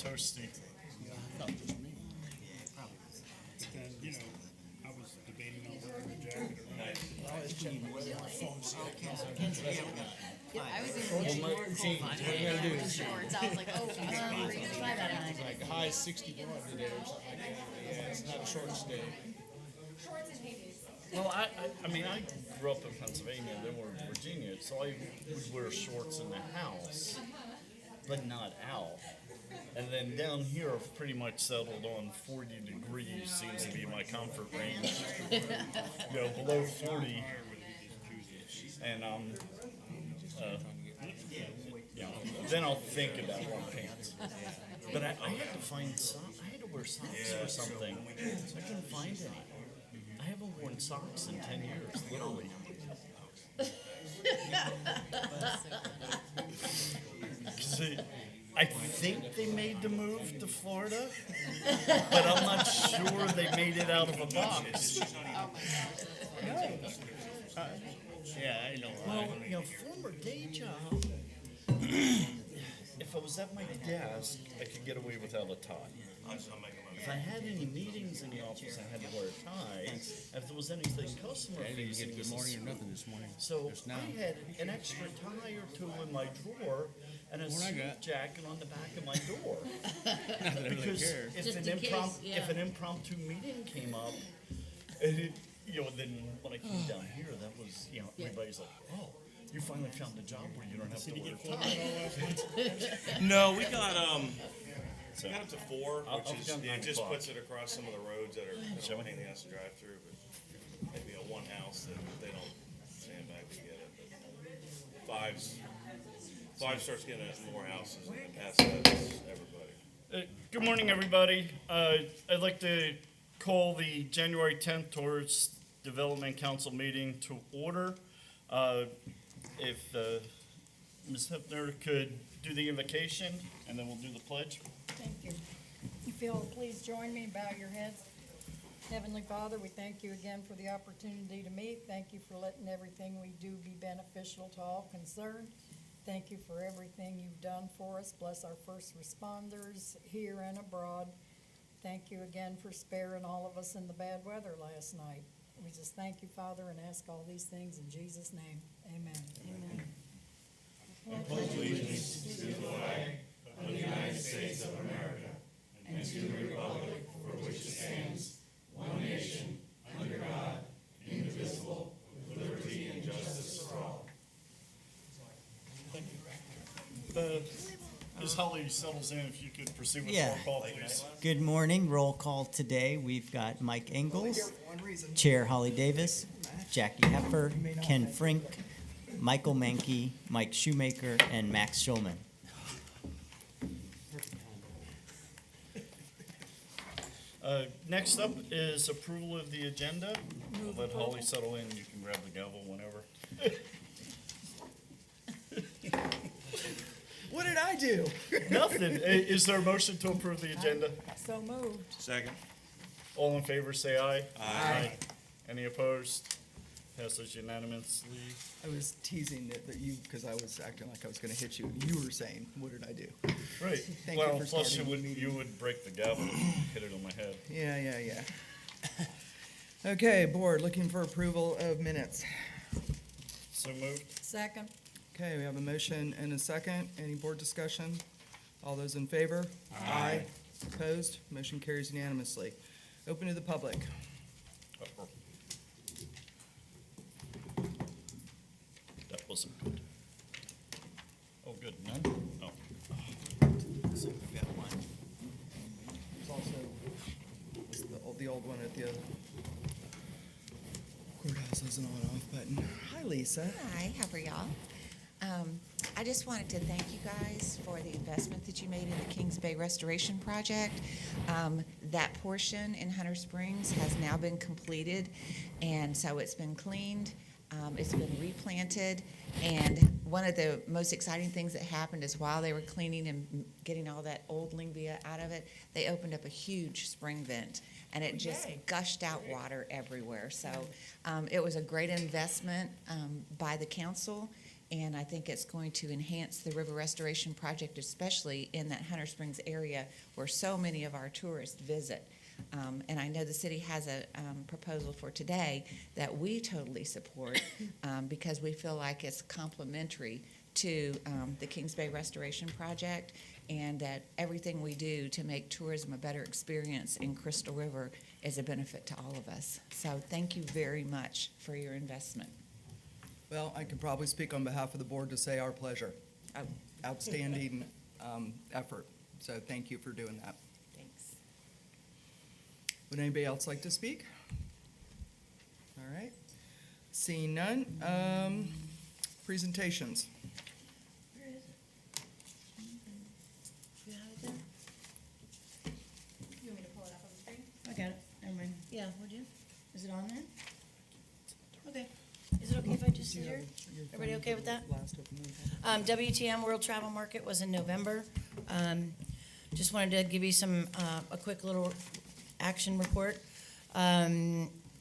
toasty. But then, I was debating on wearing a jacket or not. I was in shorts. I was like, oh, try that on. Like high 61 today or something like that. Yeah, it's not a short stay. Well, I grew up in Pennsylvania, then we're in Virginia, so I would wear shorts in the house, but not out. And then down here, I've pretty much settled on 40 degrees seems to be my comfort range. Below 40, and then I'll think about wearing pants. But I had to find socks. I had to wear socks or something. I couldn't find any. I haven't worn socks in 10 years, literally. I think they made the move to Florida, but I'm not sure they made it out of a box. Yeah, I know. Well, former day job, if I was at my desk, I could get away without a tie. If I had any meetings in the office, I had to wear a tie. If there was anything customer facing, Good morning or nothing this morning. so Just now. I had an extra tie or two in my drawer and a suit jacket on the back of my door. Not that I really Because care. if Just an in case, if an impromptu meeting came up, and then when I came down here, that was, everybody's like, oh, you finally found a job where you don't have to wear a tie. No, we got So, up to 4, I'll which is come it 9 just o'clock. puts it across some of the roads that are kind of a pain in the ass to drive through. But maybe a one house that they don't stand back to get it. But five starts getting at more houses, and then past that is everybody. Good morning, everybody. I'd like to call the January 10th Tourist Development Council meeting to order. If Ms. Hepner could do the invocation, and then we'll do the pledge. Thank you. If you'll please join me and bow your heads. Heavenly Father, we thank you again for the opportunity to meet. Thank you for letting everything we do be beneficial to all concerned. Thank you for everything you've done for us. Bless our first responders here and abroad. Thank you again for sparing all of us in the bad weather last night. We just thank you, Father, and ask all these things in Jesus' name. Amen. Amen. Ms. Holly settles in, if you could proceed with Yeah. roll call, please. Good morning. Roll call today. We've got Mike Engels, Chair Holly Davis, Jackie Heffer, Ken Frink, Michael Mankey, Mike Shoemaker, and Max Schulman. Next up is approval of the agenda. We'll let Holly settle in. You can grab the gavel whenever. What did I do? Nothing. Is there a motion to approve the agenda? So moved. Second. All in favor, say aye. Aye. Any opposed? Passes unanimously. I was teasing that you, because I was acting like I was going to hit you. You were saying, "What did I do?" Right. Thank Well, you for plus starting the meeting. you would break the gavel and hit it on my head. Yeah. Okay, board, looking for approval of minutes. So moved. Second. Okay, we have a motion and a second. Any board discussion? All those in favor? Aye. Opposed? Motion carries unanimously. Open to the public. That wasn't good. Oh, good. None? Oh. So we've got one. There's also the old one at the courthouse has an on-off button. Hi, Lisa. Hi, how are y'all? I just wanted to thank you guys for the investment that you made in the Kings Bay Restoration Project. That portion in Hunter Springs has now been completed, and so it's been cleaned, it's been replanted, and one of the most exciting things that happened is while they were cleaning and getting all that old lingbia out of it, they opened up a huge spring vent, and it just gushed out water everywhere. So it was a great investment by the council, And I think it's going to enhance the river restoration project, especially in that Hunter Springs area where so many of our tourists visit. And I know the city has a proposal for today that we totally support because we feel like it's complementary to the Kings Bay Restoration Project, and that everything we do to make tourism a better experience in Crystal River is a benefit to all of us. So thank you very much for your investment. Well, I can probably speak on behalf of the board to say our pleasure. Oh, Outstanding effort, so thank you for doing that. thanks. Would anybody else like to speak? All right, seeing none. Presentations. Where is it? You have it there? You want me to pull it up on the screen? I got it, never mind. Yeah, would you? Is it on there? Okay. Is it okay if I just sit here? Everybody okay with that? WTM World Travel Market was in November. Just wanted to give you some, a quick little action report.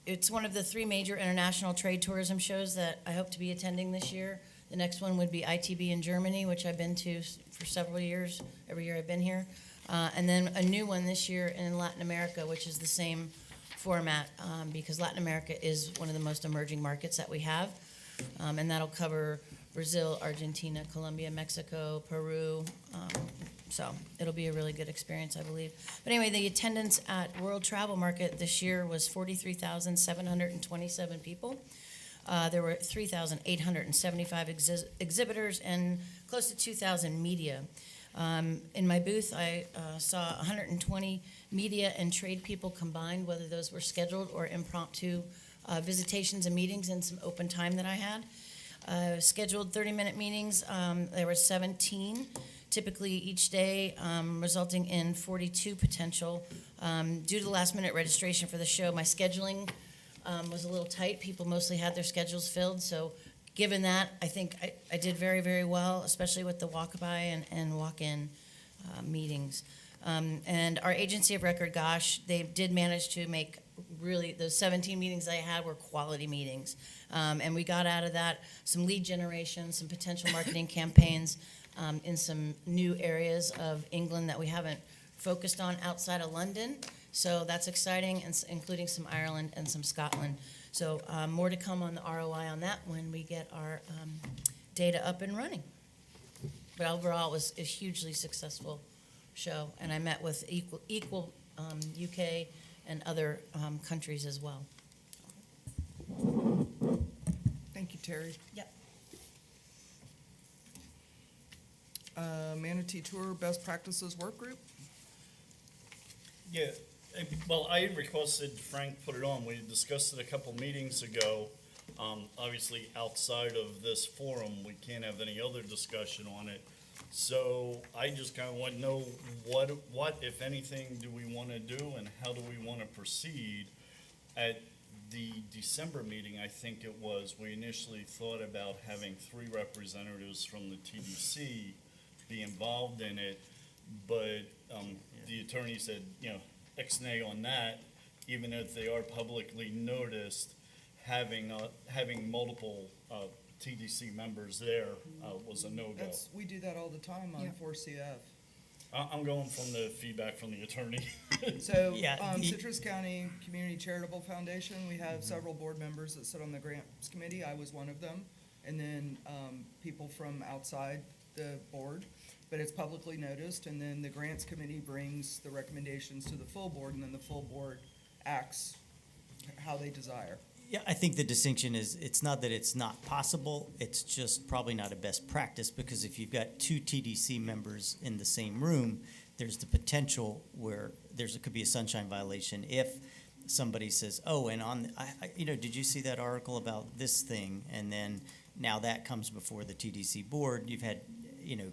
It's one of the 3 major international trade tourism shows that I hope to be attending this year. The next one would be ITB in Germany, which I've been to for several years, every year I've been here. And then a new one this year in Latin America, which is the same format, because Latin America is one of the most emerging markets that we have. And that'll cover Brazil, Argentina, Colombia, Mexico, Peru. So it'll be a really good experience, I believe. But anyway, the attendance at World Travel Market this year was 43,727 people. There were 3,875 exhibitors and close to 2,000 media. In my booth, I saw 120 media and trade people combined, whether those were scheduled or impromptu visitations and meetings, and some open time that I had. Scheduled 30-minute meetings, there were 17 typically each day, resulting in 42 potential. Due to the last-minute registration for the show, my scheduling was a little tight. People mostly had their schedules filled, so given that, I think I did very, very well, especially with the walk-by and walk-in meetings. And our agency of record, gosh, they did manage to make really, those 17 meetings I had were quality meetings. And we got out of that some lead generation, some potential marketing campaigns in some new areas of England that we haven't focused on outside of London. So that's exciting, and including some Ireland and some Scotland. So more to come on the ROI on that when we get our data up and running. But overall, it was a hugely successful show, and I met with equal UK and other countries as well. Thank you, Terry. Yep. Manatee Tour Best Practices Work Group. Yeah, well, I had requested Frank put it on. We discussed it a couple meetings ago. Obviously, outside of this forum, we can't have any other discussion on it. So I just kind of want to know what, if anything, do we want to do, and how do we want to proceed? At the December meeting, I think it was, we initially thought about having 3 representatives from the TDC be involved in it, but the attorney said, ex-nay on that, even if they are publicly noticed, having multiple TDC members there was a no-go. We do that all the time on Yeah. 4CF. I'm going from the feedback from the attorney. So, Yeah, Citrus County Community Charitable Foundation, we have several board members that sit on the grants committee. I was one of them. And then, people from outside the board, but it's publicly noticed. And then the grants committee brings the recommendations to the full board, and then the full board acts how they desire. Yeah, I think the distinction is, it's not that it's not possible, it's just probably not a best practice, because if you've got 2 TDC members in the same room, there's the potential where could be a sunshine violation if somebody says, oh, and did you see that article about this thing? And then now that comes before the TDC board, you've had,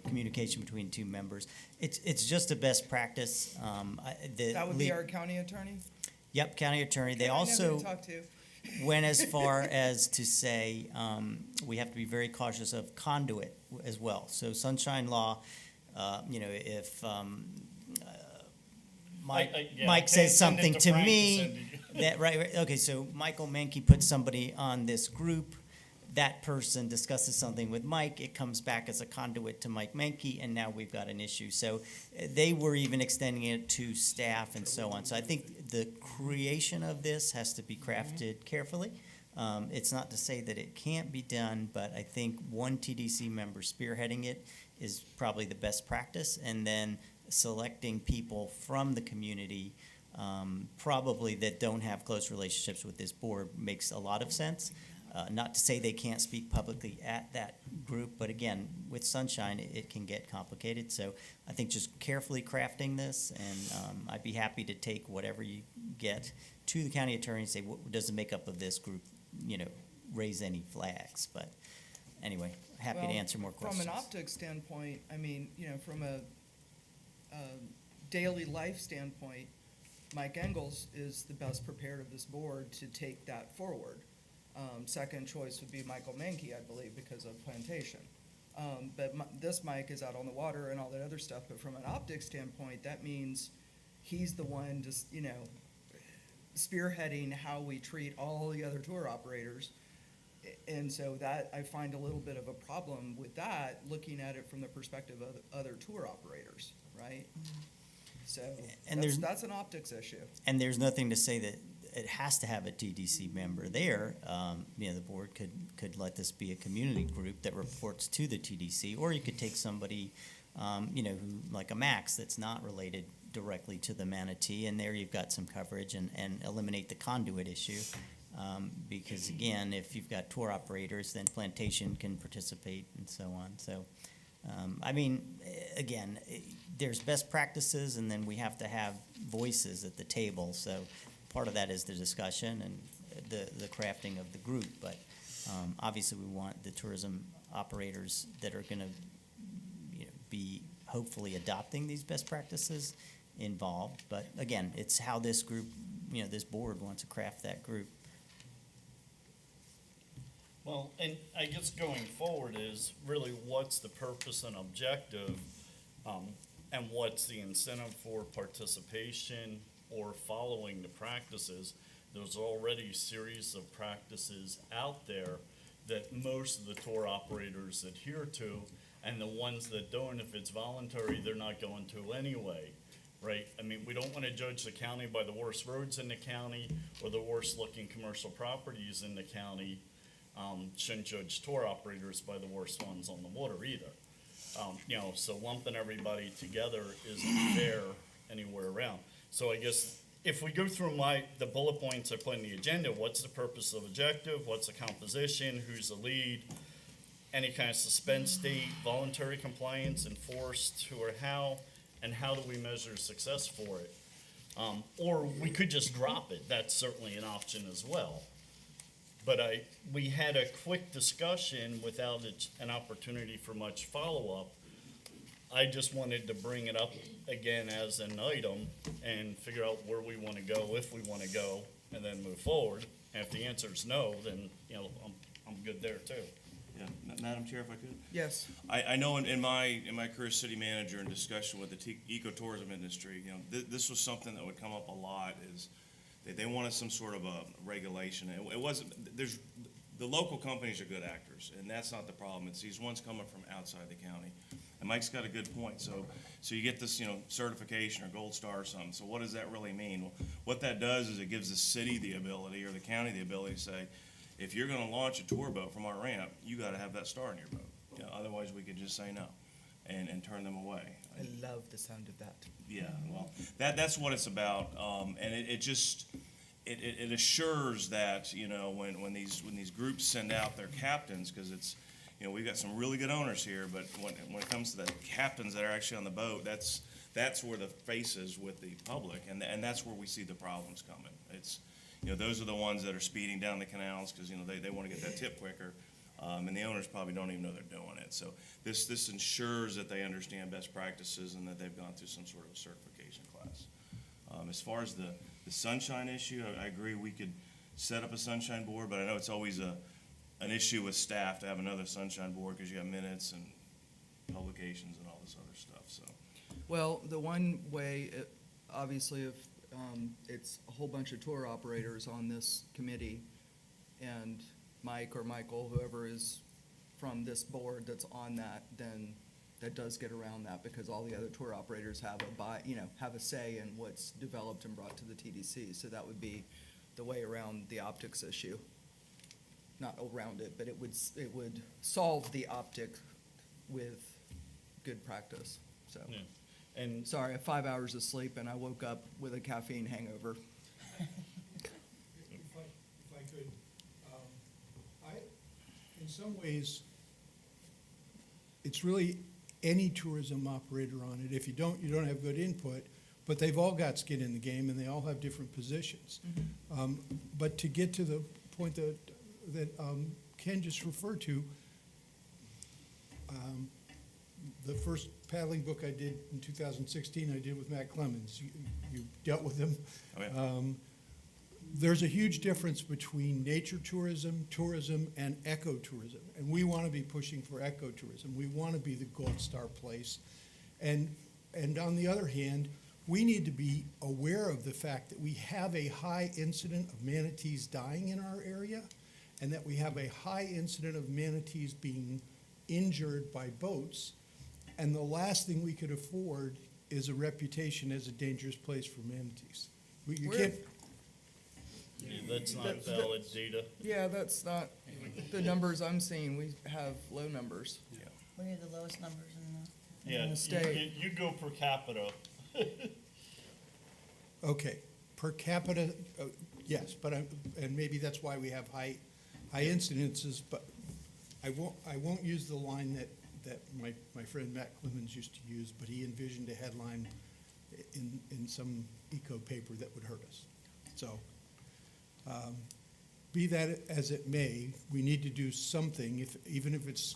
communication between 2 members. It's just a best practice. That would be our county attorney? Yep, county attorney. They I know who also to talk to. went as far as to say we have to be very cautious of conduit as well. So sunshine law, if Mike says something to me, that right, okay, so Michael Menke put somebody on this group that person discusses something with Mike, it comes back as a conduit to Mike Mankey, and now we've got an issue. So they were even extending it to staff and so on. So I think the creation of this has to be crafted carefully. It's not to say that it can't be done, but I think one TDC member spearheading it is probably the best practice, and then selecting people from the community probably that don't have close relationships with this board makes a lot of sense. Not to say they can't speak publicly at that group, but again, with Sunshine, it can get complicated. So I think just carefully crafting this, and I'd be happy to take whatever you get to the county attorney and say, what does the makeup of this group, raise any flags? But anyway, happy to Well, answer more questions. From an optics standpoint, I mean, from a daily life standpoint, Mike Engels is the best prepared of this board to take that forward. Second choice would be Michael Mankey, I believe, because of Plantation. But this Mike is out on the water and all that other stuff, but from an optics standpoint, that means he's the one just, spearheading how we treat all the other tour operators. And so that, I find a little bit of a problem with that, looking at it from the perspective of other tour operators, right? So And that's an optics issue. And there's nothing to say that it has to have a TDC member there. The board could let this be a community group that reports to the TDC, or you could take somebody, who, like a Max, that's not related directly to the manatee, and there you've got some coverage, and eliminate the conduit issue. Because again, if you've got tour operators, then Plantation can participate and so on. So, again, there's best practices, and then we have to have voices at the table. So part of that is the discussion and the crafting of the group. But obviously, we want the tourism operators that are going to be hopefully adopting these best practices involved. But again, it's how this group, this board wants to craft that group. Well, and I guess going forward is really what's the purpose and objective, and what's the incentive for participation or following the practices. There's already a series of practices out there that most of the tour operators adhere to, and the ones that don't, if it's voluntary, they're not going to anyway, right? I mean, we don't want to judge the county by the worst roads in the county or the worst looking commercial properties in the county. Shouldn't judge tour operators by the worst ones on the water either. So lumping everybody together isn't fair anywhere around. So I guess if we go through the bullet points I put in the agenda, what's the purpose of objective? What's the composition? Who's the lead? Any kind of suspense date, voluntary compliance, enforced, who or how, and how do we measure success for it? Or we could just drop it. That's certainly an option as well. But we had a quick discussion without an opportunity for much follow-up. I just wanted to bring it up again as an item and figure out where we want to go, if we want to go, and then move forward. And if the answer is no, then, I'm good there too. Yeah, Madam Chair, if I could. Yes. I know in my career as city manager in discussion with the ecotourism industry, this was something that would come up a lot is they wanted some sort of a regulation. It wasn't, the local companies are good actors, and that's not the problem. It's these ones coming from outside the county. And Mike's got a good point. So you get this, certification or gold star or something. So what does that really mean? Well, what that does is it gives the city the ability or the county the ability to say, if you're gonna launch a tour boat from our ramp, you gotta have that star in your boat. Otherwise we could just say no and turn them away. I love the sound of that. Yeah, well, that's what it's about, and it assures that when these groups send out their captains, because it's we've got some really good owners here, but when it comes to the captains that are actually on the boat, that's where the face is with the public, and that's where we see the problems coming. It's those are the ones that are speeding down the canals because they want to get that tip quicker. And the owners probably don't even know they're doing it. So this ensures that they understand best practices and that they've gone through some sort of a certification class. As far as the sunshine issue, I agree we could set up a sunshine board, but I know it's always an issue with staff to have another sunshine board because you have minutes and publications and all this other stuff. So, Well, the one way, obviously, if it's a whole bunch of tour operators on this committee, and Mike or Michael, whoever is from this board that's on that, then that does get around that, because all the other tour operators have have a say in what's developed and brought to the TDC. So that would be the way around the optics issue. Not around it, but it would solve the optic with good practice, so. Yeah. And Sorry, I have 5 hours of sleep and I woke up with a caffeine hangover. If I could, in some ways, it's really any tourism operator on it. If you don't have good input, but they've all got skin in the game and they all have different positions. But to get to the point that Ken just referred to, the first paddling book I did in 2016, I did with Matt Clemens. You dealt with him. Oh, yeah. There's a huge difference between nature tourism, tourism, and ecotourism. And we want to be pushing for ecotourism. We want to be the gold star place. And on the other hand, we need to be aware of the fact that we have a high incident of manatees dying in our area, and that we have a high incident of manatees being injured by boats. And the last thing we could afford is a reputation as a dangerous place for manatees. You can't. yeah, that's not valid data. Yeah, that's not, the numbers I'm seeing, we have low numbers. We have the lowest numbers in Yeah, the state. you go per capita. Okay, per capita, yes, but and maybe that's why we have high incidences, but I won't use the line that my friend Matt Clemens used to use, but he envisioned a headline in some eco paper that would hurt us. So, be that as it may, we need to do something, even if it's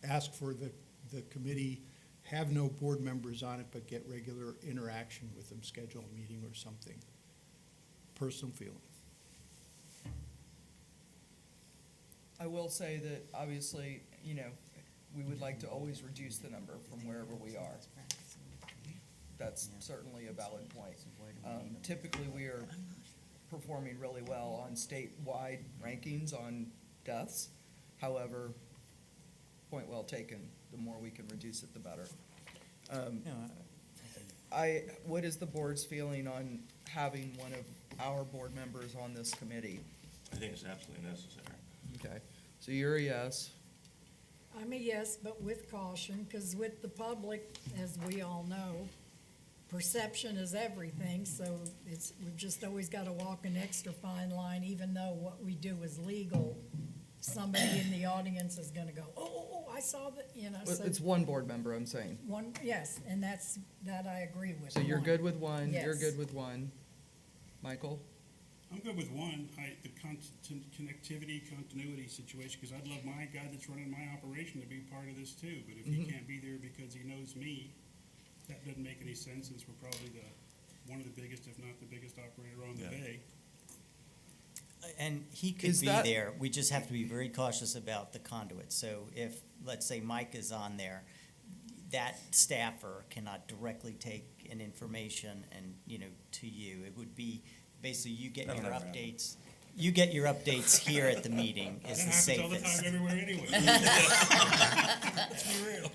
ask for the committee have no board members on it, but get regular interaction with them, schedule a meeting or something. Personal feeling. I will say that obviously, we would like to always reduce the number from wherever we are. That's certainly a valid point. Typically, we are performing really well on statewide rankings on deaths. However, point well taken, the more we can reduce it, the better. What is the board's feeling on having one of our board members on this committee? I think it's absolutely necessary. Okay, so you're a yes. I'm a yes, but with caution, because with the public, as we all know, perception is everything, so we've just always got to walk an extra fine line, even though what we do is legal. Somebody in the audience is gonna go, oh, I saw that, so. It's one board member, I'm saying. One, yes, and that I agree with. So you're one. good with one, you're Yes. good with one. Michael? I'm good with one, the connectivity, continuity situation, because I'd love my guy that's running my operation to be part of this too, but if he can't be there because he knows me, that doesn't make any sense, since we're probably one of the biggest, if not the biggest operator on the Yeah. bay. And he could Is be that- there, we just have to be very cautious about the conduit. So if, let's say Mike is on there, that staffer cannot directly take an information and, to you. It would be, basically, you get your That'll never happen. updates. You get your updates here at the meeting is That the happens all the safest. time everywhere anyway. Let's be real.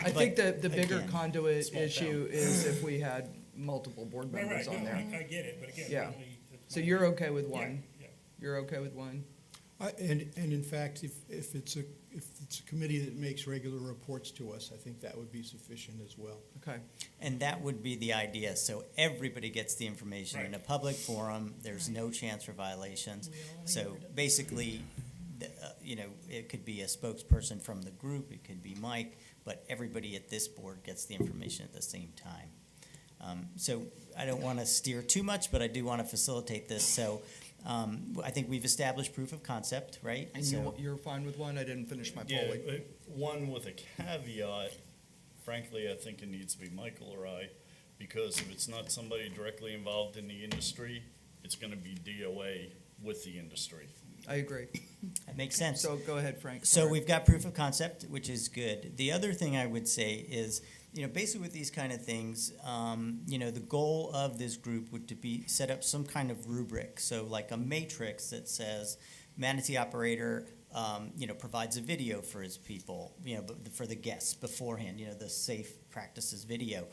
I think But, the bigger again, conduit small issue is if we had multiple board Right, members right, on no, there. I get it, but again, Yeah. really, it's So not- you're okay with Yeah, one? yeah. You're okay with one? And in fact, if it's a committee that makes regular reports to us, I think that would be sufficient as well. Okay. And that would be the idea, so everybody gets the information in a public forum, there's no chance for violations. So basically, it could be a spokesperson from the group, it could be Mike, but everybody at this board gets the information at the same time. So I don't want to steer too much, but I do want to facilitate this, so I think we've established proof of concept, right? And So- you're fine with one? I didn't finish my Yeah, polling. but one with a caveat, frankly, I think it needs to be Michael or I, because if it's not somebody directly involved in the industry, it's gonna be DOA with the industry. I agree. That makes sense. So go ahead, Frank. So Sorry. we've got proof of concept, which is good. The other thing I would say is, basically with these kind of things, the goal of this group would to be set up some kind of rubric. So like a matrix that says manatee operator provides a video for his people, for the guests beforehand, the safe practices video.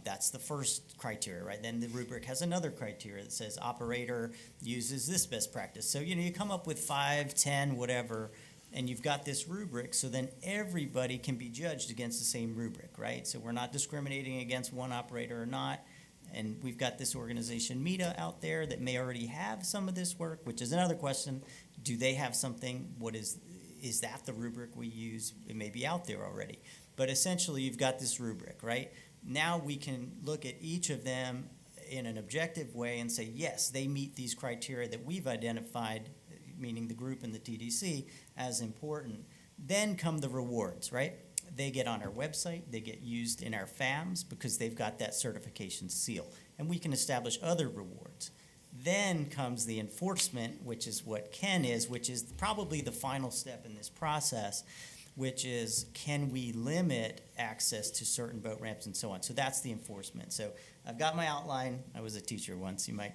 That's the first criteria, right? Then the rubric has another criteria that says operator uses this best practice. So, you come up with 5, 10, whatever, and you've got this rubric, so then everybody can be judged against the same rubric, right? So we're not discriminating against one operator or not. And we've got this organization, META, out there that may already have some of this work, which is another question. Do they have something? Is that the rubric we use? It may be out there already. But essentially, you've got this rubric, right? Now we can look at each of them in an objective way and say, yes, they meet these criteria that we've identified, meaning the group and the TDC, as important. Then come the rewards, right? They get on our website, they get used in our FAMs because they've got that certification seal. And we can establish other rewards. Then comes the enforcement, which is what Ken is, which is probably the final step in this process, which is, can we limit access to certain boat ramps and so on? So that's the enforcement. So I've got my outline. I was a teacher once. You might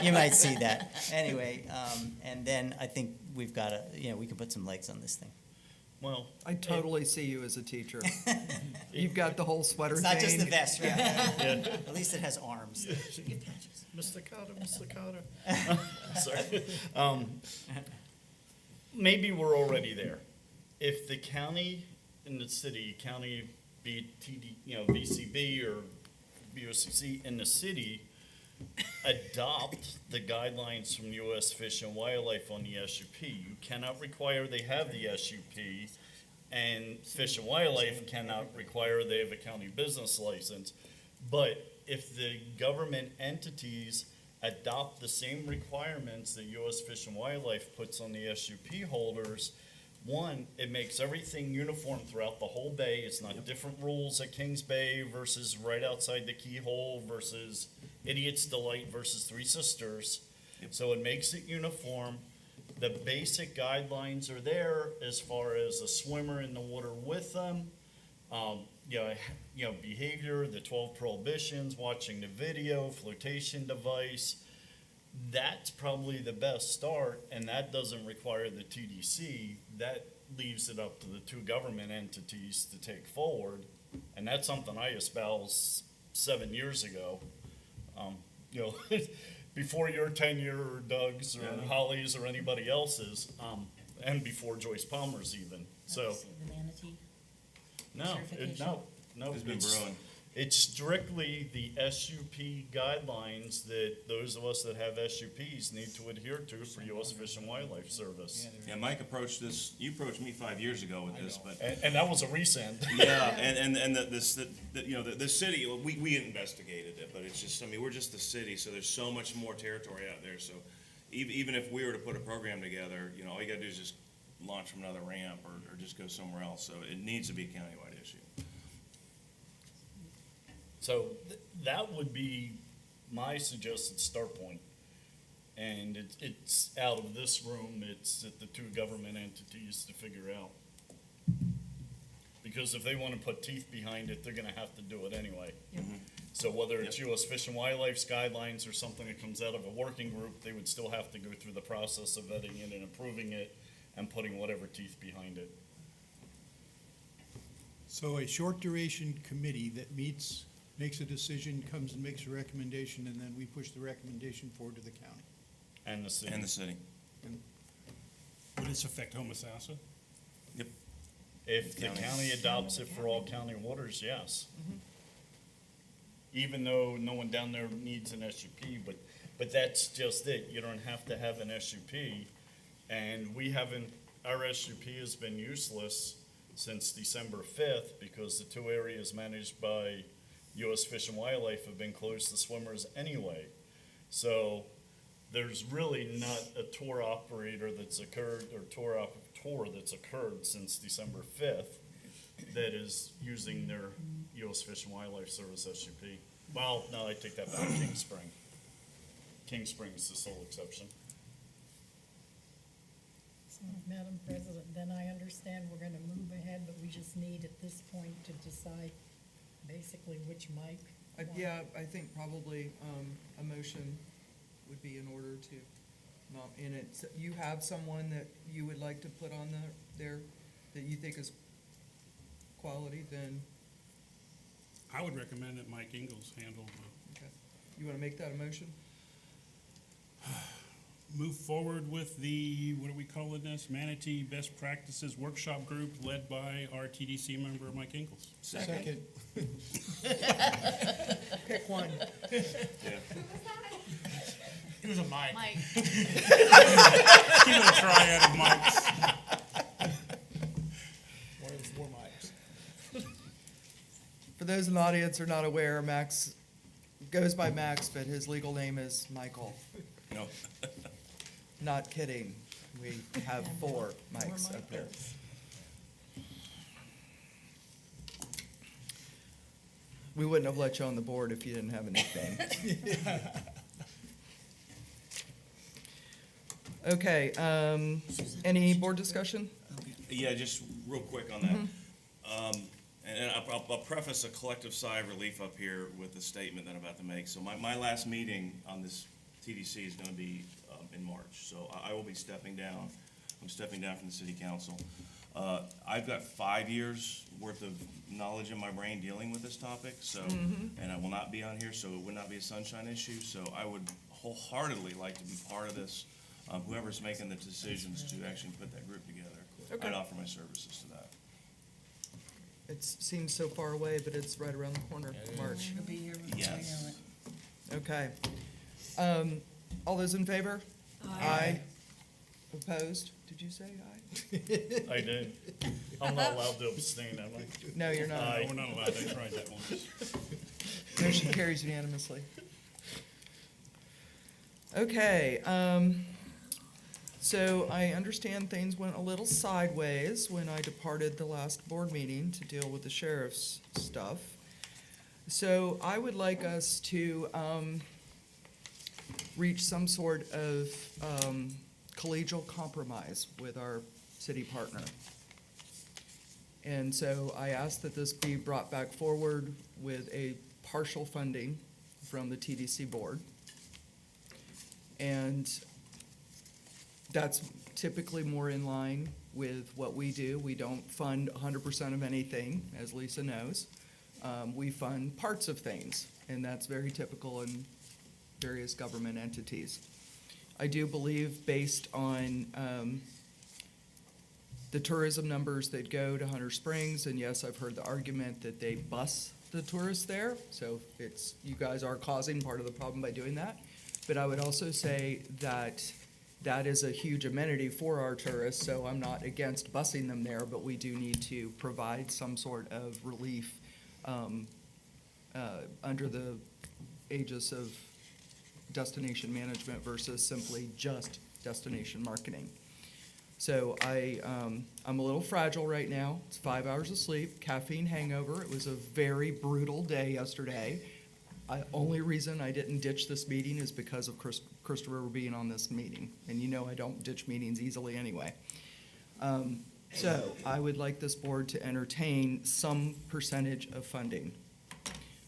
you might see that. Anyway, and then I think we've got we can put some legs on this thing. Well, I totally see you as a teacher. You've got the whole sweater It's thing. not just the vest, right? yeah. At least it has arms. Mr. Carter. Sorry. Maybe we're already there. If the county and the city, county be it VCB or BOCC, in the city adopt the guidelines from U.S. Fish and Wildlife on the SUP. You cannot require they have the SUP, and Fish and Wildlife cannot require they have a county business license. But if the government entities adopt the same requirements that U.S. Fish and Wildlife puts on the SUP holders, one, it makes everything uniform throughout the whole bay. It's not different rules at Kings Bay versus right outside the keyhole versus Idiot's Delight versus Three Sisters. So it makes it uniform. The basic guidelines are there as far as a swimmer in the water with them. Behavior, the 12 prohibitions, watching the video, flotation device. That's probably the best start, and that doesn't require the TDC. That leaves it up to the two government entities to take forward, and that's something I espoused 7 years ago. Before your tenure or Doug's or Holly's or anybody else's, and before Joyce Palmer's even. So The manatee. no, It's been brewing. it's strictly the SUP guidelines that those of us that have SUPs need to adhere to for U.S. Fish and Wildlife Service. Yeah, Mike approached this, you approached me 5 years ago with this, but. And that was a resend. Yeah, and the city, we investigated it, but it's just, we're just the city, so there's so much more territory out there, so even if we were to put a program together, all you gotta do is just launch from another ramp or just go somewhere else, so it needs to be a countywide issue. So that would be my suggested start point. And it's out of this room, it's at the two government entities to figure out. Because if they want to put teeth behind it, they're going to have to do it anyway. So whether it's U.S. Fish and Wildlife's guidelines or something that comes out of a working group, they would still have to go through the process of vetting it and approving it and putting whatever teeth behind it. So a short duration committee that meets, makes a decision, comes and makes a recommendation, and then we push the recommendation forward to the county. And the city. And the city. Would this affect Homosassa? Yep. If the county adopts it for all county waters, yes. Even though no one down there needs an SUP, but that's just it. You don't have to have an SUP. And we haven't, our SUP has been useless since December 5th because the two areas managed by U.S. Fish and Wildlife have been closed to swimmers anyway. So there's really not a tour operator that's occurred, or tour that's occurred since December 5th that is using their U.S. Fish and Wildlife Service SUP. Well, no, I take that back, King Spring. King Spring is the sole exception. So, Madam President, then I understand we're gonna move ahead, but we just need at this point to decide basically which mic. Yeah, I think probably a motion would be in order to not in it. So you have someone that you would like to put on there that you think is quality, then, I would recommend that Mike Ingalls handle the okay. You wanna make that a motion? move forward with the, what are we calling this? Manatee Best Practices Workshop Group led by our TDC member, Mike Ingalls. Second. Pick one. Yeah. It was a Mike. Mike, Keep it a triad of Mikes. One of the 4 mics. For those in the audience who are not aware, Max goes by Max, but his legal name is Michael. No. Not kidding. We have 4 mics up there. We wouldn't have let you on the board if you didn't have a nickname. Okay, any board discussion? Yeah, just real quick on that. And I'll preface a collective sigh of relief up here with the statement that I'm about to make. So my last meeting on this TDC is gonna be in March, so I will be stepping down. I'm stepping down from the city council. I've got 5 years worth of knowledge in my brain dealing with this topic, so, and I will not be on here, so it would not be a sunshine issue, so I would wholeheartedly like to be part of this. Whoever's making the decisions to actually put that group together, Okay. I'd offer my services to that. It seems so far away, but it's right around the corner, March. you'll be here before you know Yes. it. Okay. All those in favor? Aye. Opposed? Did you say aye? I did. I'm not allowed to abstain, am I? No, you're not. Aye. We're not allowed, I tried that once. Motion carries unanimously. Okay, so I understand things went a little sideways when I departed the last board meeting to deal with the sheriff's stuff. So I would like us to, reach some sort of, collegial compromise with our city partner. And so I ask that this be brought back forward with a partial funding from the TDC board. And that's typically more in line with what we do. We don't fund 100% of anything, as Lisa knows. We fund parts of things, and that's very typical in various government entities. I do believe, based on the tourism numbers that go to Hunter Springs, and yes, I've heard the argument that they bus the tourists there, so you guys are causing part of the problem by doing that. But I would also say that that is a huge amenity for our tourists, so I'm not against busing them there, but we do need to provide some sort of relief under the aegis of destination management versus simply just destination marketing. So I'm a little fragile right now. It's 5 hours of sleep, caffeine hangover. It was a very brutal day yesterday. Only reason I didn't ditch this meeting is because of Christopher being on this meeting. And you know I don't ditch meetings easily anyway. So I would like this board to entertain some percentage of funding.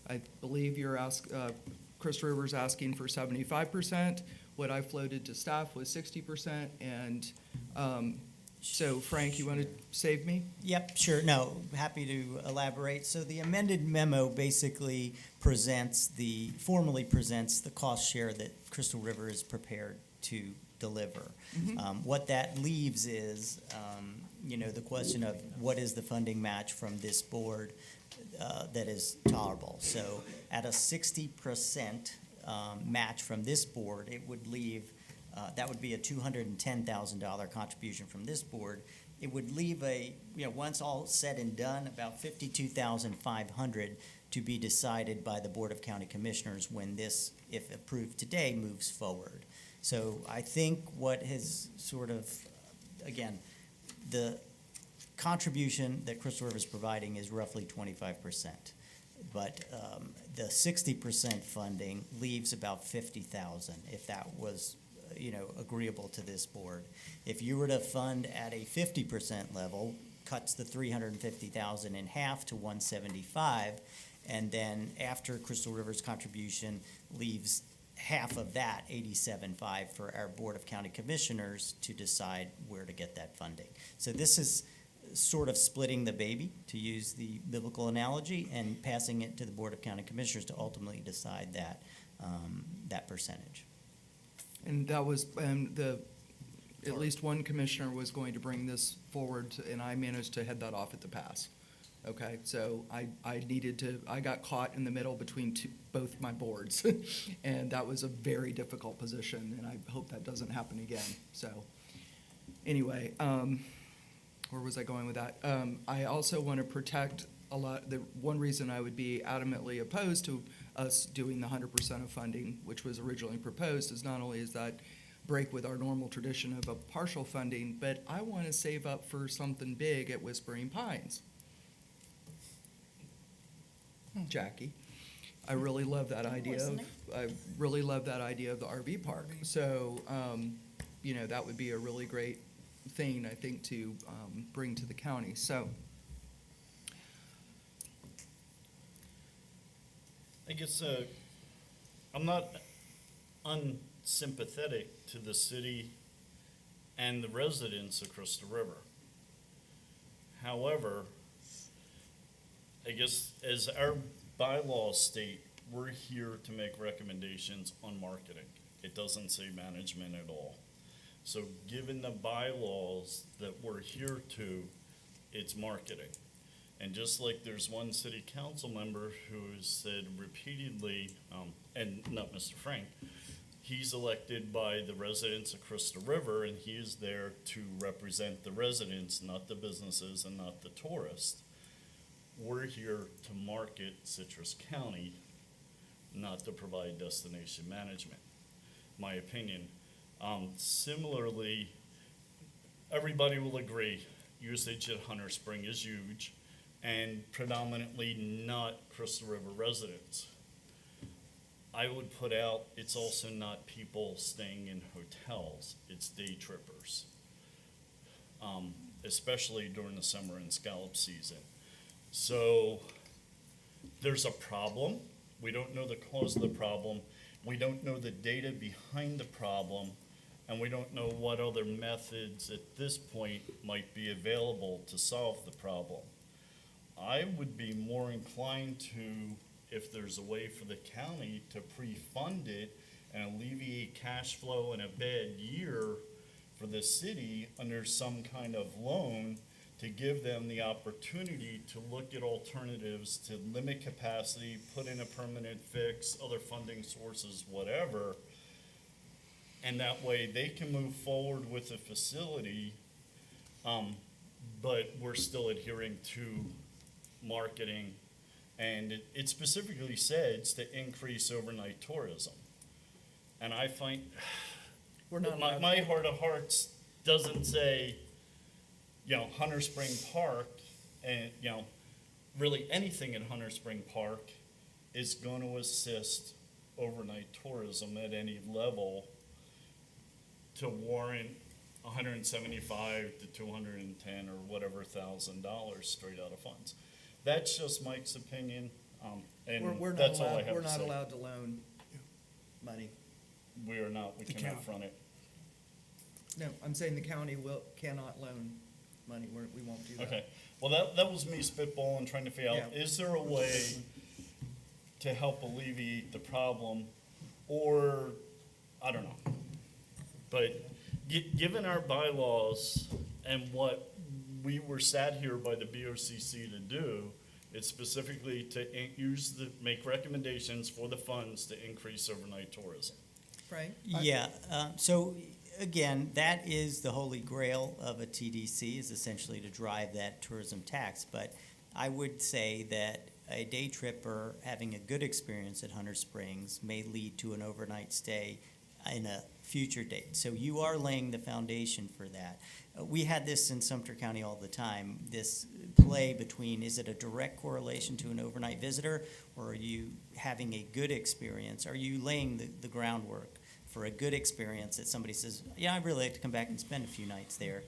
I believe Chris Rivers asking for 75%. What I floated to staff was 60%. And so Frank, you want to save me? Yep, sure. No, happy to elaborate. So the amended memo basically formally presents the cost share that Crystal River is prepared to deliver. What that leaves is, the question of what is the funding match from this board that is tolerable. So at a 60% match from this board, it would leave that would be a $210,000 contribution from this board. It would leave once all said and done, about $52,500 to be decided by the Board of County Commissioners when this, if approved today, moves forward. So I think what has sort of, again, the contribution that Crystal River is providing is roughly 25%. But the 60% funding leaves about $50,000 if that was agreeable to this board. If you were to fund at a 50% level, cuts the $350,000 in half to $175,000, and then after Crystal River's contribution leaves half of that, 87.5, for our Board of County Commissioners to decide where to get that funding. So this is sort of splitting the baby, to use the biblical analogy, and passing it to the Board of County Commissioners to ultimately decide that, that percentage. And that was, at least one commissioner was going to bring this forward, and I managed to head that off at the pass. Okay, so I got caught in the middle between both my boards, and that was a very difficult position, and I hope that doesn't happen again. So, anyway, where was I going with that? I also want to protect the one reason I would be adamantly opposed to us doing the 100% of funding, which was originally proposed, is not only is that break with our normal tradition of a partial funding, but I want to save up for something big at Whispering Pines. Jackie, I really love that idea of, I really love that idea of the RV park. So, that would be a really great thing, I think, to bring to the county. So, I guess I'm not unsympathetic to the city and the residents across the river. However, I guess as our bylaws state, we're here to make recommendations on marketing. It doesn't say management at all. So given the bylaws that we're here to, it's marketing. And just like there's one city council member who has said repeatedly, and not Mr. Frank, he's elected by the residents across the river, and he is there to represent the residents, not the businesses and not the tourists. We're here to market Citrus County, not to provide destination management, my opinion. Similarly, everybody will agree usage at Hunter Spring is huge, and predominantly not Crystal River residents. I would put out, it's also not people staying in hotels, it's day trippers, especially during the summer and scallop season. So there's a problem. We don't know the cause of the problem. We don't know the data behind the problem, and we don't know what other methods at this point might be available to solve the problem. I would be more inclined to, if there's a way for the county to pre-fund it and alleviate cash flow in a bad year for the city under some kind of loan, to give them the opportunity to look at alternatives to limit capacity, put in a permanent fix, other funding sources, whatever. And that way they can move forward with the facility, but we're still adhering to marketing. And it specifically says to increase overnight tourism. And I find, we're not my heart of hearts doesn't say, Hunter Spring Park, and, really anything in Hunter Spring Park is going to assist overnight tourism at any level to warrant $175 to $210 or whatever $1,000 straight out of funds. That's just Mike's opinion, and we're not that's all I allowed, have we're to not say. allowed to loan money. We are not, we The cannot county. front it. No, I'm saying the county cannot loan money. We won't do that. Okay, well, that was me spitballing, trying to figure out, Yeah. is there a way to help alleviate the problem, or, I don't know. But given our bylaws and what we were sat here by the BOCC to do, it's specifically to make recommendations for the funds to increase overnight tourism. Right? Yeah, so again, that is the holy grail of a TDC, is essentially to drive that tourism tax. But I would say that a day tripper having a good experience at Hunter Springs may lead to an overnight stay in a future date. So you are laying the foundation for that. We had this in Sumter County all the time, this play between, is it a direct correlation to an overnight visitor, or are you having a good experience? Are you laying the groundwork for a good experience that somebody says, yeah, I'd really like to come back and spend a few nights there.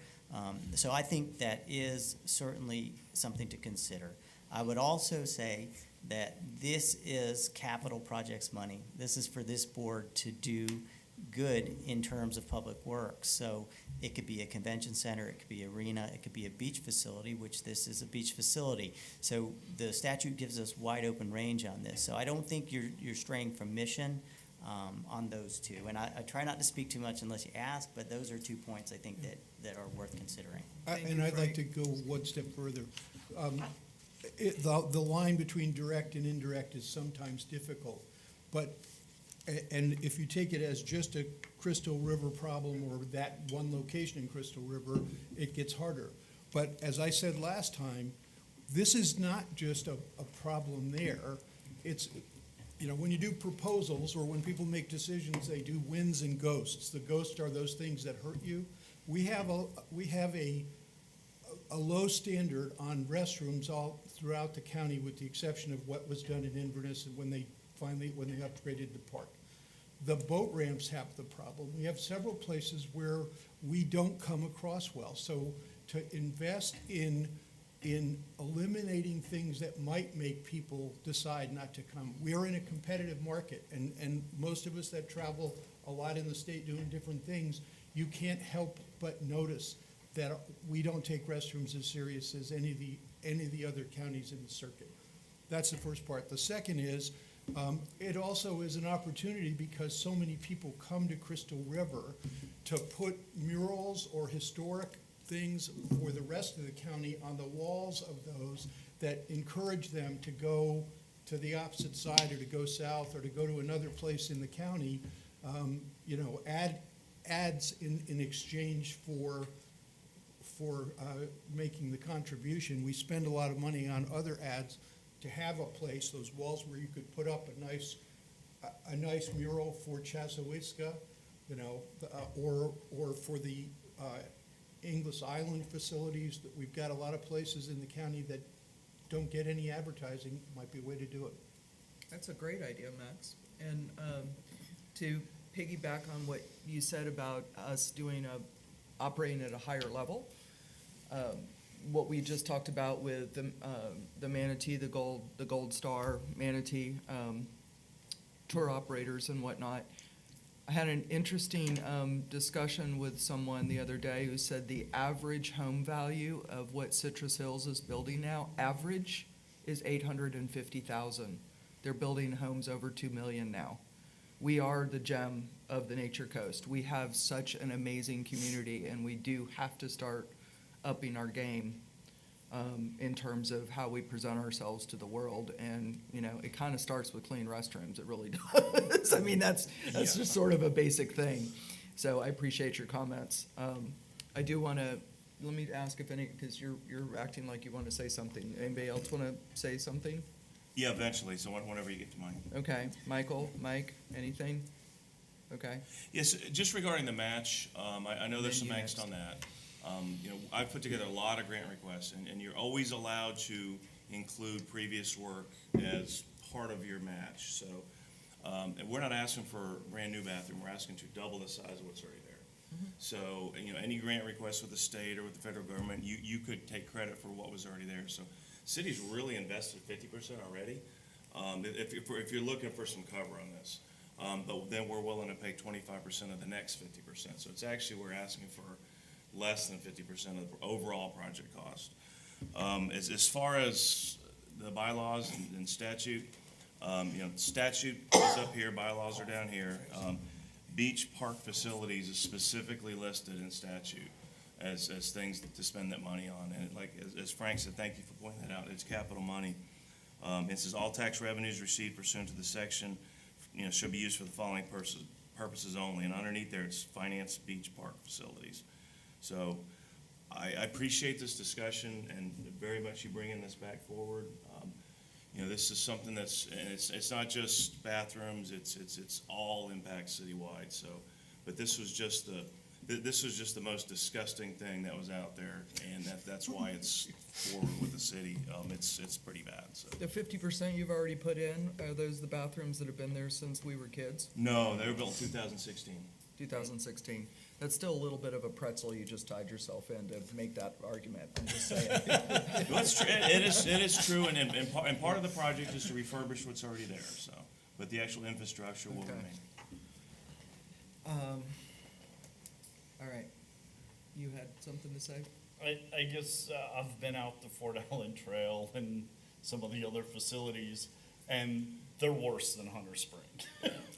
So I think that is certainly something to consider. I would also say that this is capital projects money. This is for this board to do good in terms of public works. So it could be a convention center, it could be arena, it could be a beach facility, which this is a beach facility. So the statute gives us wide open range on this. So I don't think you're straying from mission on those two. And I try not to speak too much unless you ask, but those are 2 points I think that are worth considering. Thank And you, I'd like Frank. to go one step further. The line between direct and indirect is sometimes difficult, but, and if you take it as just a Crystal River problem or that one location in Crystal River, it gets harder. But as I said last time, this is not just a problem there. It's, when you do proposals or when people make decisions, they do wins and ghosts. The ghosts are those things that hurt you. We have a low standard on restrooms all throughout the county, with the exception of what was done in Inverness and when they upgraded the park. The boat ramps have the problem. We have several places where we don't come across well. So to invest in eliminating things that might make people decide not to come. We are in a competitive market, and most of us that travel a lot in the state doing different things, you can't help but notice that we don't take restrooms as serious as any of the other counties in the circuit. That's the first part. The second is, it also is an opportunity because so many people come to Crystal River to put murals or historic things for the rest of the county on the walls of those that encourage them to go to the opposite side or to go south or to go to another place in the county, ads in exchange for making the contribution. We spend a lot of money on other ads to have a place, those walls where you could put up a nice mural for Chazawiska, or for the English Island facilities. That we've got a lot of places in the county that don't get any advertising. Might be a way to do it. That's a great idea, Max. And to piggyback on what you said about us operating at a higher level, what we just talked about with the Manatee, the Gold Star Manatee tour operators and whatnot. I had an interesting discussion with someone the other day who said the average home value of what Citrus Hills is building now, average, is $850,000. They're building homes over $2 million now. We are the gem of the Nature Coast. We have such an amazing community, and we do have to start upping our game in terms of how we present ourselves to the world. And, it kind of starts with clean restrooms. It really does. I mean, that's just sort of a basic thing. So I appreciate your comments. I do want to, let me ask if any, because you're acting like you want to say something. Anybody else want to say something? Yeah, eventually, so whenever you get to mine. Okay. Mike, anything? Okay. Yes, just regarding the match, I know there's some Then you angst next. on that. I've put together a lot of grant requests, and you're always allowed to include previous work as part of your match. So, and we're not asking for a brand new bathroom, we're asking to double the size of what's already there. So, any grant request with the state or with the federal government, you could take credit for what was already there. So, city's really invested 50% already. If you're looking for some cover on this. But then we're willing to pay 25% of the next 50%. So it's actually, we're asking for less than 50% of the overall project cost. As far as the bylaws and statute, statute is up here, bylaws are down here. Beach park facilities is specifically listed in statute as things to spend that money on. And as Frank said, thank you for pointing that out, it's capital money. It says all tax revenues received pursuant to the section should be used for the following purposes only, and underneath there, it's finance beach park facilities. So I appreciate this discussion and very much you bringing this back forward. This is something and it's not just bathrooms, it's all impact citywide. So, but this was just the most disgusting thing that was out there, and that's why it's forward with the city. It's pretty bad. So. The 50% you've already put in, are those the bathrooms that have been there since we were kids? No, they were built in 2016. 2016. That's still a little bit of a pretzel you just tied yourself in to make that argument, I'm just saying. Well, it's true. It is true, and part of the project is to refurbish what's already there, so, but the actual infrastructure will Okay. remain. All right. You had something to say? I guess I've been out the Fort Allen Trail and some of the other facilities, and they're worse than Hunter Spring.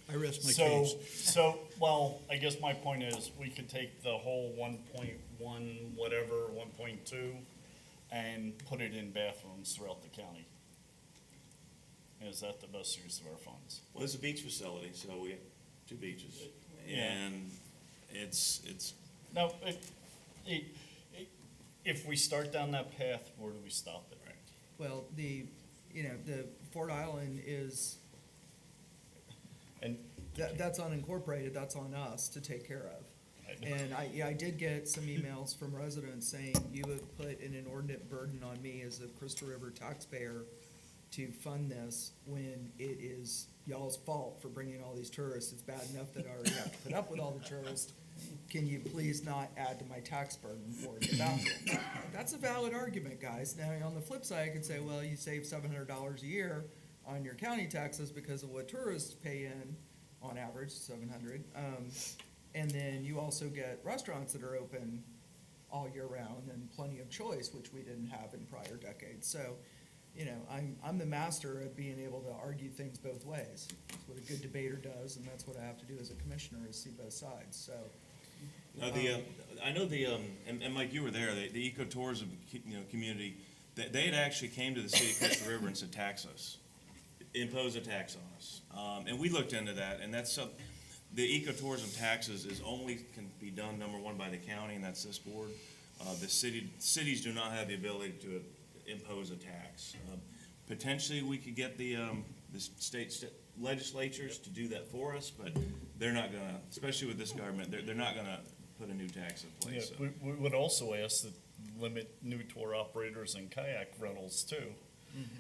I rest my So, case. well, I guess my point is, we could take the whole 1.1, whatever, 1.2, and put it in bathrooms throughout the county. Is that the best use of our funds? Well, it's a beach facility, so we have 2 beaches, Yeah. and it's, Now, if we start down that path, where do we stop it? Well, the Fort Island is, And that's unincorporated, that's on us to take care of. And I did get some emails from residents saying, you have put an inordinate burden on me as a Crystal River taxpayer to fund this when it is y'all's fault for bringing all these tourists. It's bad enough that I already have to put up with all the tourists. Can you please not add to my tax burden for the bathroom? That's a valid argument, guys. Now, on the flip side, I could say, well, you save $700 a year on your county taxes because of what tourists pay in, on average, $700. And then you also get restaurants that are open all year round and plenty of choice, which we didn't have in prior decades. So, I'm the master of being able to argue things both ways. That's what a good debater does, and that's what I have to do as a commissioner, is see both sides, so. I know and Mike, you were there, the ecotourism, community, they had actually came to the city of Crystal River and said, tax us, impose a tax on us. And we looked into that, and that's the ecotourism taxes can be done, number one, by the county, and that's this board. The cities do not have the ability to impose a tax. Potentially, we could get the state legislatures to do that for us, but they're not gonna, especially with this government, they're not gonna put a new tax in Yeah, place. So. we would also ask that limit new tour operators and kayak rentals too.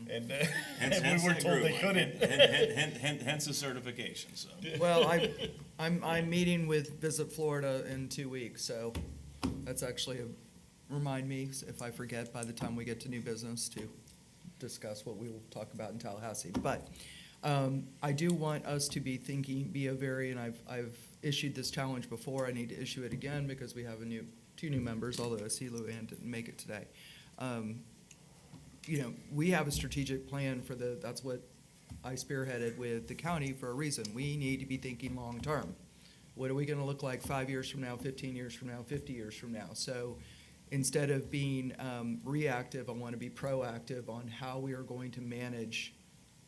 And we were that told they group, couldn't. hence the certification, so. Well, I'm meeting with Visit Florida in 2 weeks, so that's actually remind me if I forget by the time we get to new business to discuss what we will talk about in Tallahassee. But I do want us to be thinking, and I've issued this challenge before. I need to issue it again because we have two new members, although I see Luann didn't make it today. We have a strategic plan that's what I spearheaded with the county for a reason. We need to be thinking long-term. What are we gonna look like 5 years from now, 15 years from now, 50 years from now? So instead of being reactive, I wanna be proactive on how we are going to manage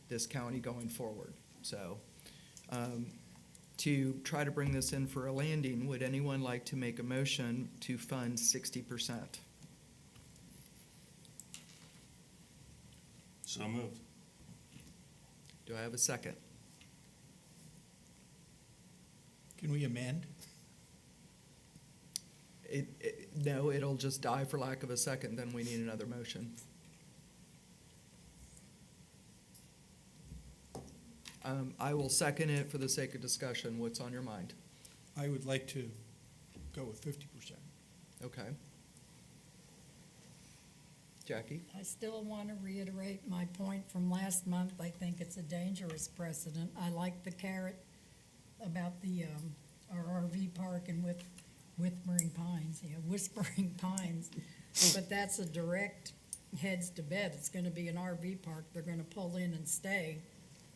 this county going forward. So, to try to bring this in for a landing, would anyone like to make a motion to fund 60%? So moved. Do I have a second? Can we amend? No, it'll just die for lack of a second, then we need another motion. I will second it for the sake of discussion. What's on your mind? I would like to go with 50%. Okay. Jackie? I still want to reiterate my point from last month. I think it's a dangerous precedent. I like the carrot about our RV park and Whispering Pines. But that's a direct heads to bed. It's gonna be an RV park. They're gonna pull in and stay.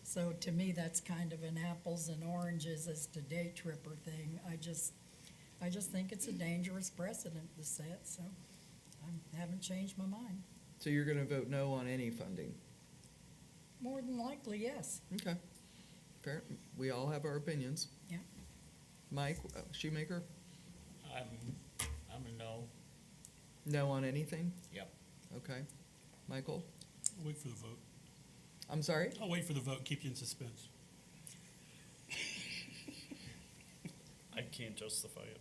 So to me, that's kind of an apples and oranges as to day tripper thing. I just think it's a dangerous precedent to set, so I haven't changed my mind. So you're gonna vote no on any funding? More than likely, yes. Okay. Fair. We all have our opinions. Yeah. Mike, Shoemaker? I'm a no. No on anything? Yep. Okay. Michael? I'll wait for the vote. I'm sorry? I'll wait for the vote, keep you in suspense. I can't justify it.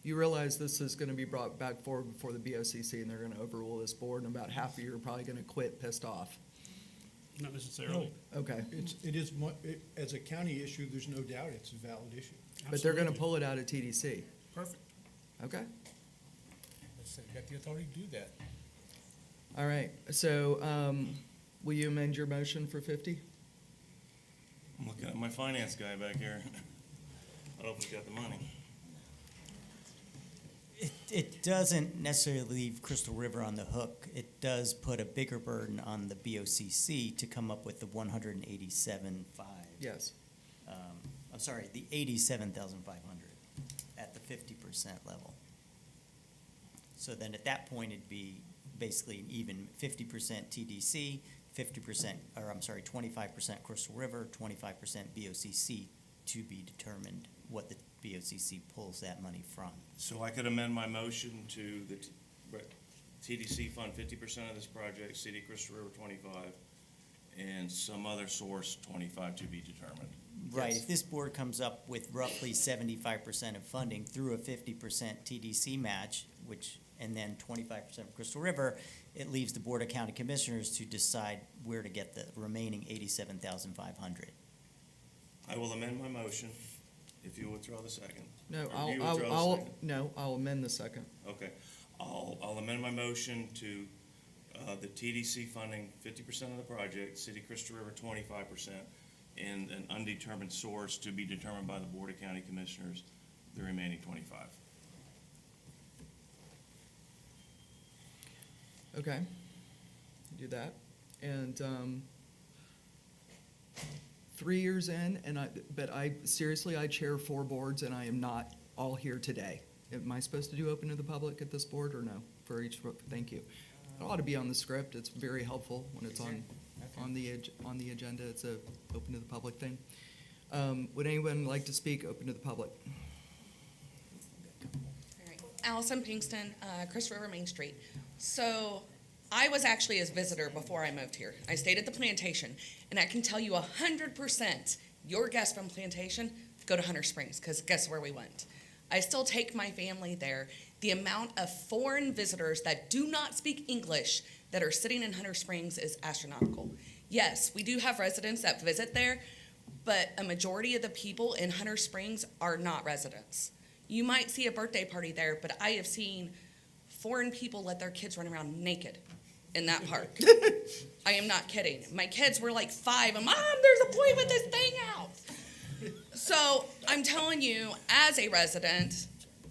You realize this is gonna be brought back forward before the BOCC, and they're gonna overrule this board, and about half of you are probably gonna quit pissed off. Not necessarily. Okay. As a county issue, there's no doubt it's a valid issue. But they're gonna Absolutely. pull it out of TDC. Perfect. Okay. Let's say, got the authority to do that. All right, so, will you amend your motion for 50? I'm looking at my finance guy back here. I don't know if he's got the money. It doesn't necessarily leave Crystal River on the hook. It does put a bigger burden on the BOCC to come up with the 187.5. Yes. I'm sorry, the 87,500 at the 50% level. So then at that point, it'd be basically an even 50% TDC, 50%, or I'm sorry, 25% Crystal River, 25% BOCC to be determined what the BOCC pulls that money from. So I could amend my motion to the TDC fund 50% of this project, City of Crystal River 25, and some other source 25 to be determined. Right, Yes. if this board comes up with roughly 75% of funding through a 50% TDC match, which, and then 25% of Crystal River, it leaves the Board of County Commissioners to decide where to get the remaining 87,500. I will amend my motion if you withdraw the second. No, Or you withdraw the second? I'll amend the second. Okay, I'll amend my motion to, the TDC funding 50% of the project, City of Crystal River 25%, and an undetermined source to be determined by the Board of County Commissioners, the remaining 25. Okay, do that. And 3 years in, but seriously, I chair 4 boards and I am not all here today. Am I supposed to do open to the public at this board or no? For each, thank you. It ought to be on the script. It's very helpful when it's on the agenda. It's a open to the public thing. Would anyone like to speak open to the public? All right. Allison Pinkston, Crystal River Main Street. So I was actually a visitor before I moved here. I stayed at the Plantation, and I can tell you 100% your guests from Plantation go to Hunter Springs, because guess where we went? I still take my family there. The amount of foreign visitors that do not speak English that are sitting in Hunter Springs is astronomical. Yes, we do have residents that visit there, but a majority of the people in Hunter Springs are not residents. You might see a birthday party there, but I have seen foreign people let their kids run around naked in that park. I am not kidding. My kids were like 5, and Mom, there's a boy with his thing out. So I'm telling you, as a resident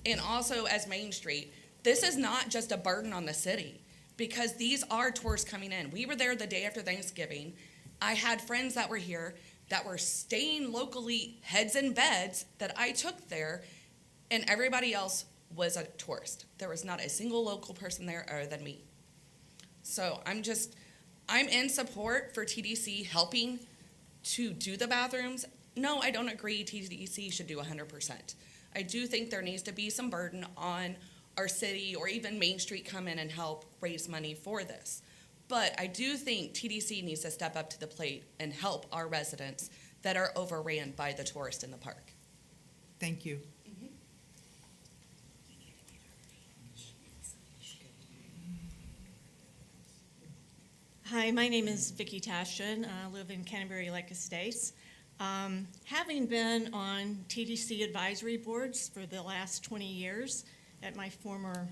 and also as Main Street, this is not just a burden on the city, because these are tourists coming in. We were there the day after Thanksgiving. I had friends that were here that were staying locally, heads in beds, that I took there, and everybody else was a tourist. There was not a single local person there other than me. So I'm in support for TDC helping to do the bathrooms. No, I don't agree TDC should do 100%. I do think there needs to be some burden on our city or even Main Street come in and help raise money for this. But I do think TDC needs to step up to the plate and help our residents that are overran by the tourists in the park. Thank you. Hi, my name is Vicki Tashin. I live in Canterbury Lake Estates. Having been on TDC advisory boards for the last 20 years at my former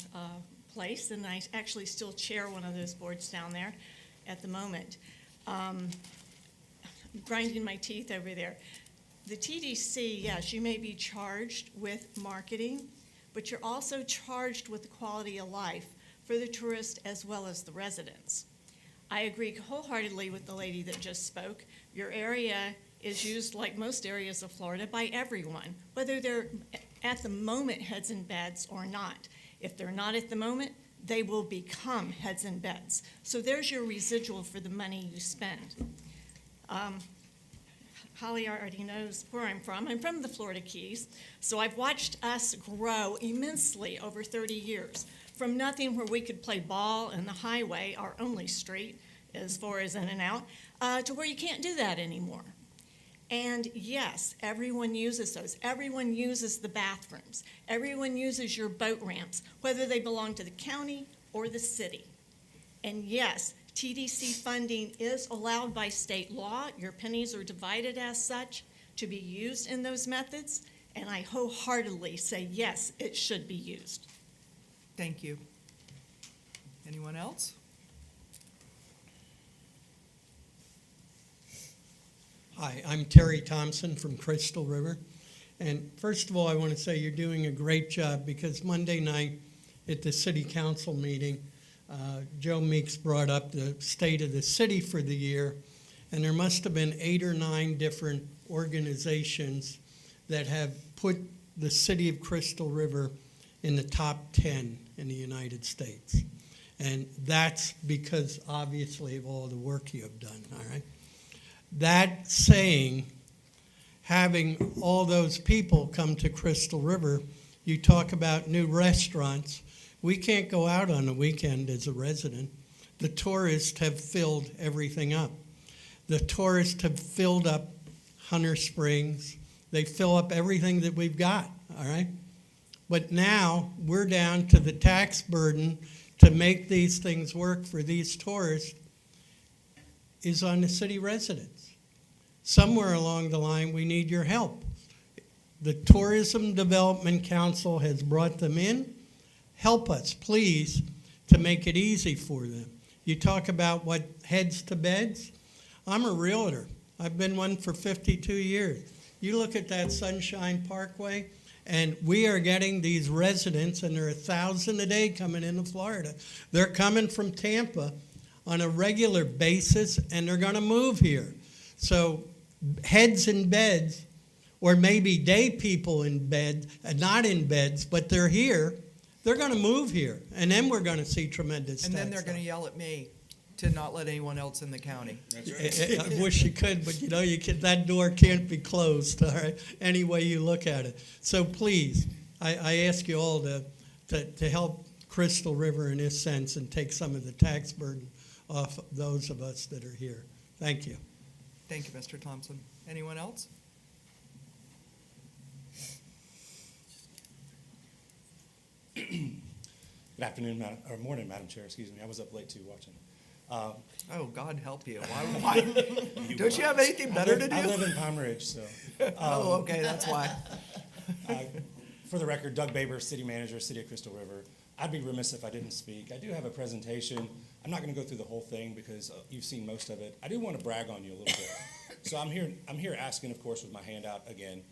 place, and I actually still chair one of those boards down there at the moment. I'm grinding my teeth over there. The TDC, yes, you may be charged with marketing, but you're also charged with the quality of life for the tourists as well as the residents. I agree wholeheartedly with the lady that just spoke. Your area is used, like most areas of Florida, by everyone, whether they're at the moment heads in beds or not. If they're not at the moment, they will become heads in beds. So there's your residual for the money you spend. Holly already knows where I'm from. I'm from the Florida Keys, so I've watched us grow immensely over 30 years. From nothing where we could play ball in the highway, our only street as far as in and out, to where you can't do that anymore. And yes, everyone uses those. Everyone uses the bathrooms. Everyone uses your boat ramps, whether they belong to the county or the city. And yes, TDC funding is allowed by state law. Your pennies are divided as such to be used in those methods. and I wholeheartedly say, yes, it should be used. Thank you. Anyone else? Hi, I'm Terry Thompson from Crystal River. And first of all, I want to say you're doing a great job, because Monday night at the city council meeting, Joe Meeks brought up the state of the city for the year, and there must have been 8 or 9 different organizations that have put the city of Crystal River in the top 10 in the United States. And that's because, obviously, of all the work you have done, all right? That saying, having all those people come to Crystal River, you talk about new restaurants. We can't go out on a weekend as a resident. The tourists have filled everything up. The tourists have filled up Hunter Springs. They fill up everything that we've got, all right? But now we're down to the tax burden to make these things work for these tourists is on the city residents. Somewhere along the line, we need your help. The Tourism Development Council has brought them in. Help us, please, to make it easy for them. You talk about what heads to beds. I'm a realtor. I've been one for 52 years. You look at that Sunshine Parkway, and we are getting these residents, and there are 1,000 a day coming into Florida. They're coming from Tampa on a regular basis, and they're going to move here. So heads in beds, or maybe day people in bed, not in beds, but they're here, they're going to move here. And then we're going to see tremendous And then they're tax going to yell at me to not let anyone else in the county. I wish you could, but that door can't be closed, all right, any way you look at it. So please, I ask you all to help Crystal River in this sense and take some of the tax burden off those of us that are here. Thank you. Thank you, Mr. Thompson. Anyone else? Good afternoon, or morning, Madam Chair, excuse me. I was up late too watching. Oh, God help you. Why? Don't you have anything better to do? I live in Palm Ridge, so. Oh, okay, that's why. For the record, Doug Baber, City Manager, City of Crystal River. I'd be remiss if I didn't speak. I do have a presentation. I'm not going to go through the whole thing because you've seen most of it. I do want to brag on you a little bit. So I'm here asking, of course, with my hand out again,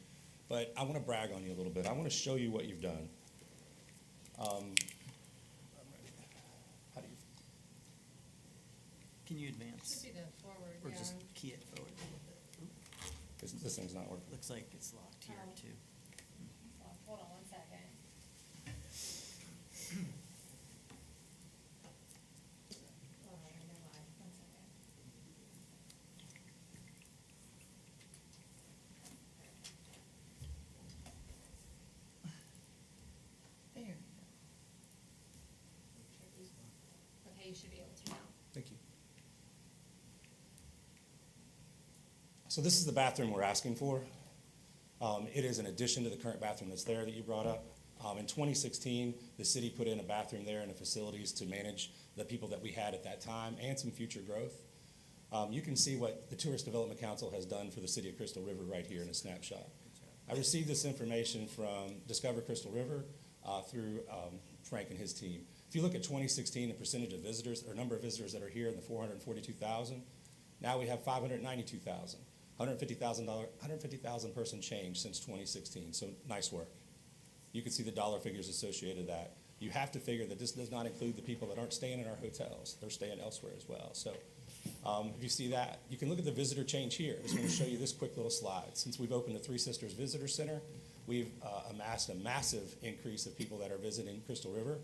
but I want to brag on you a little bit. I want to show you what you've done. How do you? Can you advance? Should be the forward, Or yeah. just key it forward a little bit? This thing's not working. Looks like it's locked here too. Hold on 1 second. All right, never mind. 1 second. There. Okay, you should be able to now. Thank you. So this is the bathroom we're asking for. It is an addition to the current bathroom that's there that you brought up. In 2016, the city put in a bathroom there and the facilities to manage the people that we had at that time and some future growth. You can see what the Tourist Development Council has done for the city of Crystal River right here in a snapshot. I received this information from Discover Crystal River through Frank and his team. If you look at 2016, the percentage of visitors, or number of visitors that are here in the 442,000, now we have 592,000. 150,000 person change since 2016, so nice work. You can see the dollar figures associated with that. You have to figure that this does not include the people that aren't staying in our hotels. They're staying elsewhere as well. So if you see that, you can look at the visitor change here. I just want to show you this quick little slide. Since we've opened the Three Sisters Visitor Center, we've amassed a massive increase of people that are visiting Crystal River.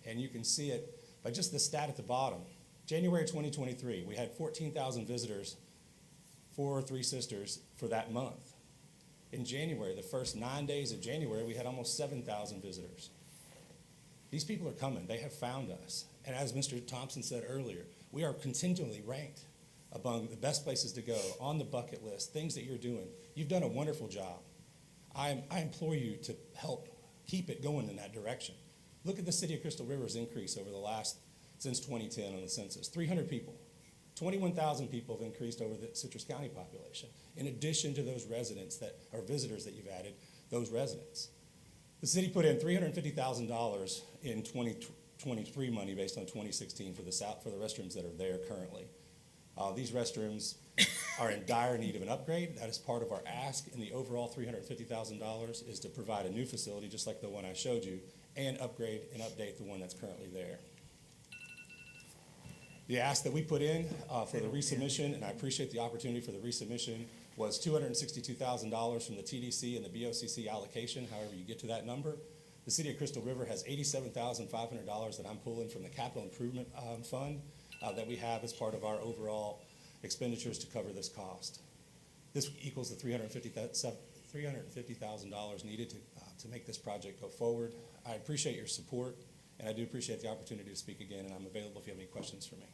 And you can see it by just the stat at the bottom. January 2023, we had 14,000 visitors for Three Sisters for that month. In January, the first 9 days of January, we had almost 7,000 visitors. These people are coming. They have found us. And as Mr. Thompson said earlier, we are continually ranked among the best places to go on the bucket list, things that you're doing. You've done a wonderful job. I implore you to help keep it going in that direction. Look at the city of Crystal River's increase over the last, since 2010 on the census, 300 people. 21,000 people have increased over the Citrus County population. In addition to those residents that are visitors that you've added, those residents. The city put in $350,000 in 2023 money based on 2016 for the restrooms that are there currently. These restrooms are in dire need of an upgrade. That is part of our ask, and the overall $350,000 is to provide a new facility, just like the one I showed you, and upgrade and update the one that's currently there. The ask that we put in for the resubmission, and I appreciate the opportunity for the resubmission, was $262,000 from the TDC and the BOCC allocation, however you get to that number. The city of Crystal River has $87,500 that I'm pulling from the capital improvement fund that we have as part of our overall expenditures to cover this cost. This equals the $350,000 needed to make this project go forward. I appreciate your support, and I do appreciate the opportunity to speak again, and I'm available if you have any questions for me.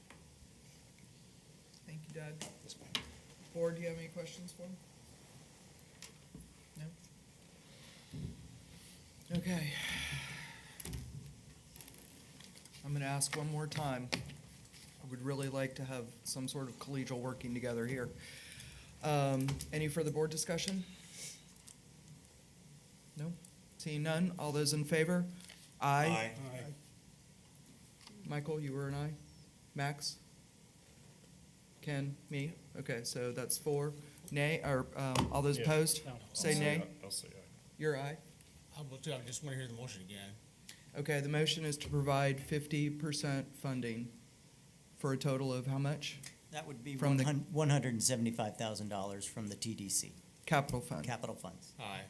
Thank you, Doug. Yes, ma'am. Board, do you have any questions for him? No? Okay. I'm gonna ask one more time. I would really like to have some sort of collegial working together here. Any further board discussion? No? Seeing none, all those in favor? Aye. Michael, you were an aye? Max? Ken? Me? Okay, so that's 4. Nay, or, all those Yeah. opposed? No. Say nay. I'll say aye. You're aye? I just want to hear the motion again. Okay, the motion is to provide 50% funding for a total of how much? That would be From the- $175,000 from the TDC, Capital fund. capital funds. Aye.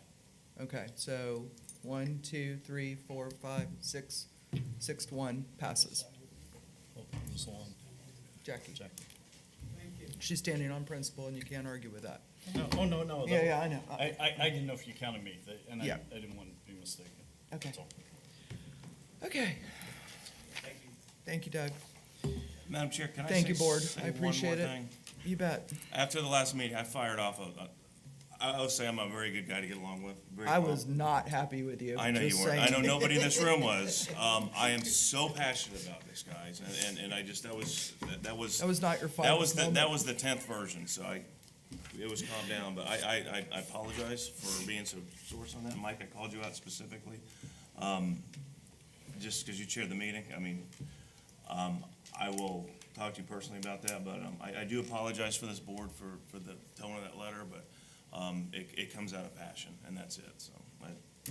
Okay, so 1, 2, 3, 4, 5, 6, 6 to 1 passes. Oh, this one. Jackie. Jackie. She's standing on principle and you can't argue with that. No, oh, no, no. Yeah, yeah, I know. I didn't know if you counted me, and Yeah. I didn't want to be mistaken. Okay. That's all. Okay. Thank you, Doug. Madam Chair, can I Thank you, board. say I appreciate one more it. thing? You bet. After the last meeting, I fired off I would say I'm a very good guy to get along with. Very I calm. was not happy with you. I know you just weren't. I know saying. nobody in this room was. I am so passionate about this, guys, and I just, that was. That was not your fault. That was the 10th version, so it was calmed down, but I apologize for being so source on that. Mike, I called you out specifically, just because you chaired the meeting. I mean, I will talk to you personally about that, but I do apologize for this board for the tone of that letter, but it comes out of passion, and that's it, so I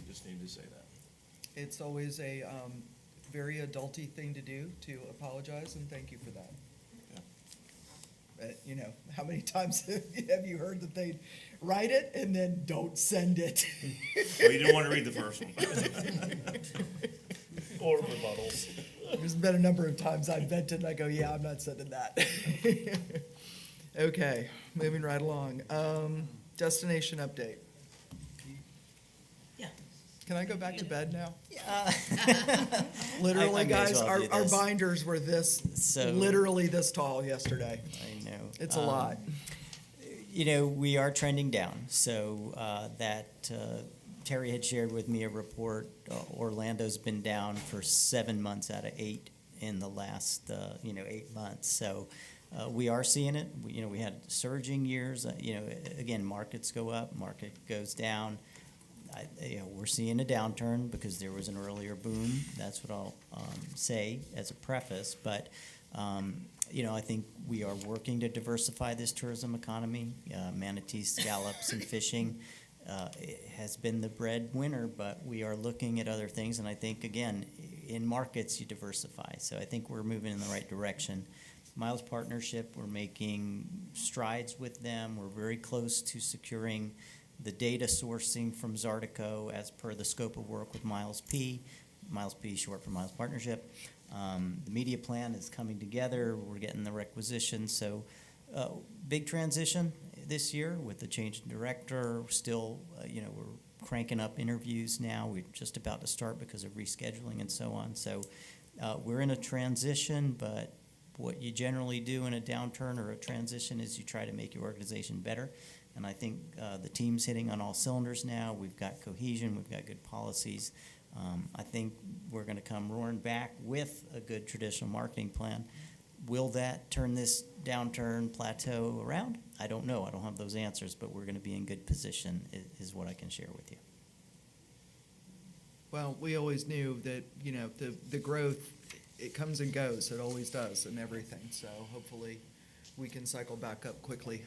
just needed to say that. It's always a very adulty thing to do, to apologize, and thank you for that. But, you know, how many times have you heard that they write it and then don't send it? Well, you didn't want to read the first one. Or rebuttals. There's been a number of times I've vented and I go, yeah, I'm not sending that. Okay, moving right along. Destination update. Yeah. Can I go back to bed now? I Literally, may as guys, well do our this. binders were literally this tall yesterday. I know. It's a lot. You know, we are trending down. So Terry had shared with me a report. Orlando's been down for 7 months out of 8 in the last 8 months. So we are seeing it. We had surging years. Again, markets go up, market goes down. We're seeing a downturn because there was an earlier boom. That's what I'll say as a preface. But I think we are working to diversify this tourism economy. Manatees, scallops, and fishing has been the breadwinner, but we are looking at other things. And I think, again, in markets, you diversify. So I think we're moving in the right direction. Miles Partnership, we're making strides with them. We're very close to securing the data sourcing from Zartico as per the scope of work with Miles P. Miles P short for Miles Partnership. The media plan is coming together. We're getting the requisitions. So big transition this year with the change in director. Still, we're cranking up interviews now. We're just about to start because of rescheduling and so on. So we're in a transition, but what you generally do in a downturn or a transition is you try to make your organization better. And I think the team's hitting on all cylinders now. We've got cohesion. We've got good policies. I think we're going to come roaring back with a good traditional marketing plan. Will that turn this downturn plateau around? I don't know. I don't have those answers, but we're going to be in good position is what I can share with you. Well, we always knew that, you know, the growth, it comes and goes, it always does, and everything, so hopefully we can cycle back up quickly.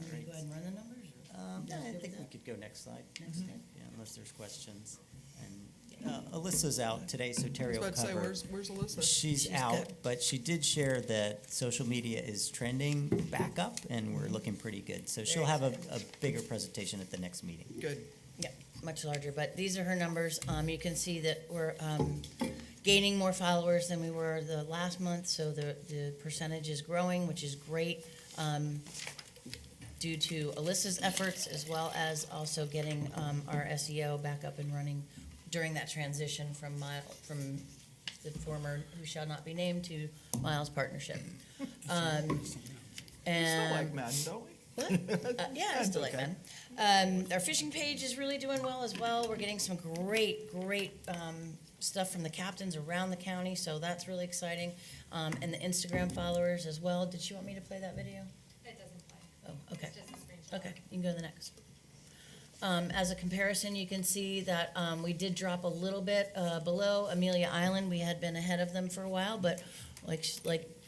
Want me to go ahead and run the numbers? or- I think we could go next slide. Next, yeah, unless there's questions. And Alyssa's out today, so Terry I will was about to cover. say, where's Alyssa? She's out, but she did share that social media is trending back up, and we're looking pretty good. So she'll have a bigger presentation at the next meeting. Good. Yeah, much larger, but these are her numbers. You can see that we're gaining more followers than we were the last month, so the percentage is growing, which is great, due to Alyssa's efforts, as well as also getting our SEO back up and running during that transition from the former Who Shall Not Be Named to Miles Partnership. We still And like Madden, don't we? what? Yeah, I still like okay. that. Our fishing page is really doing well as well. We're getting some great stuff from the captains around the county, so that's really exciting. And the Instagram followers as well. Did you want me to play that video? It doesn't play. Oh, okay. It's just a screenshot. Okay, you can go to the next. As a comparison, you can see that we did drop a little bit below Amelia Island. We had been ahead of them for a while, but like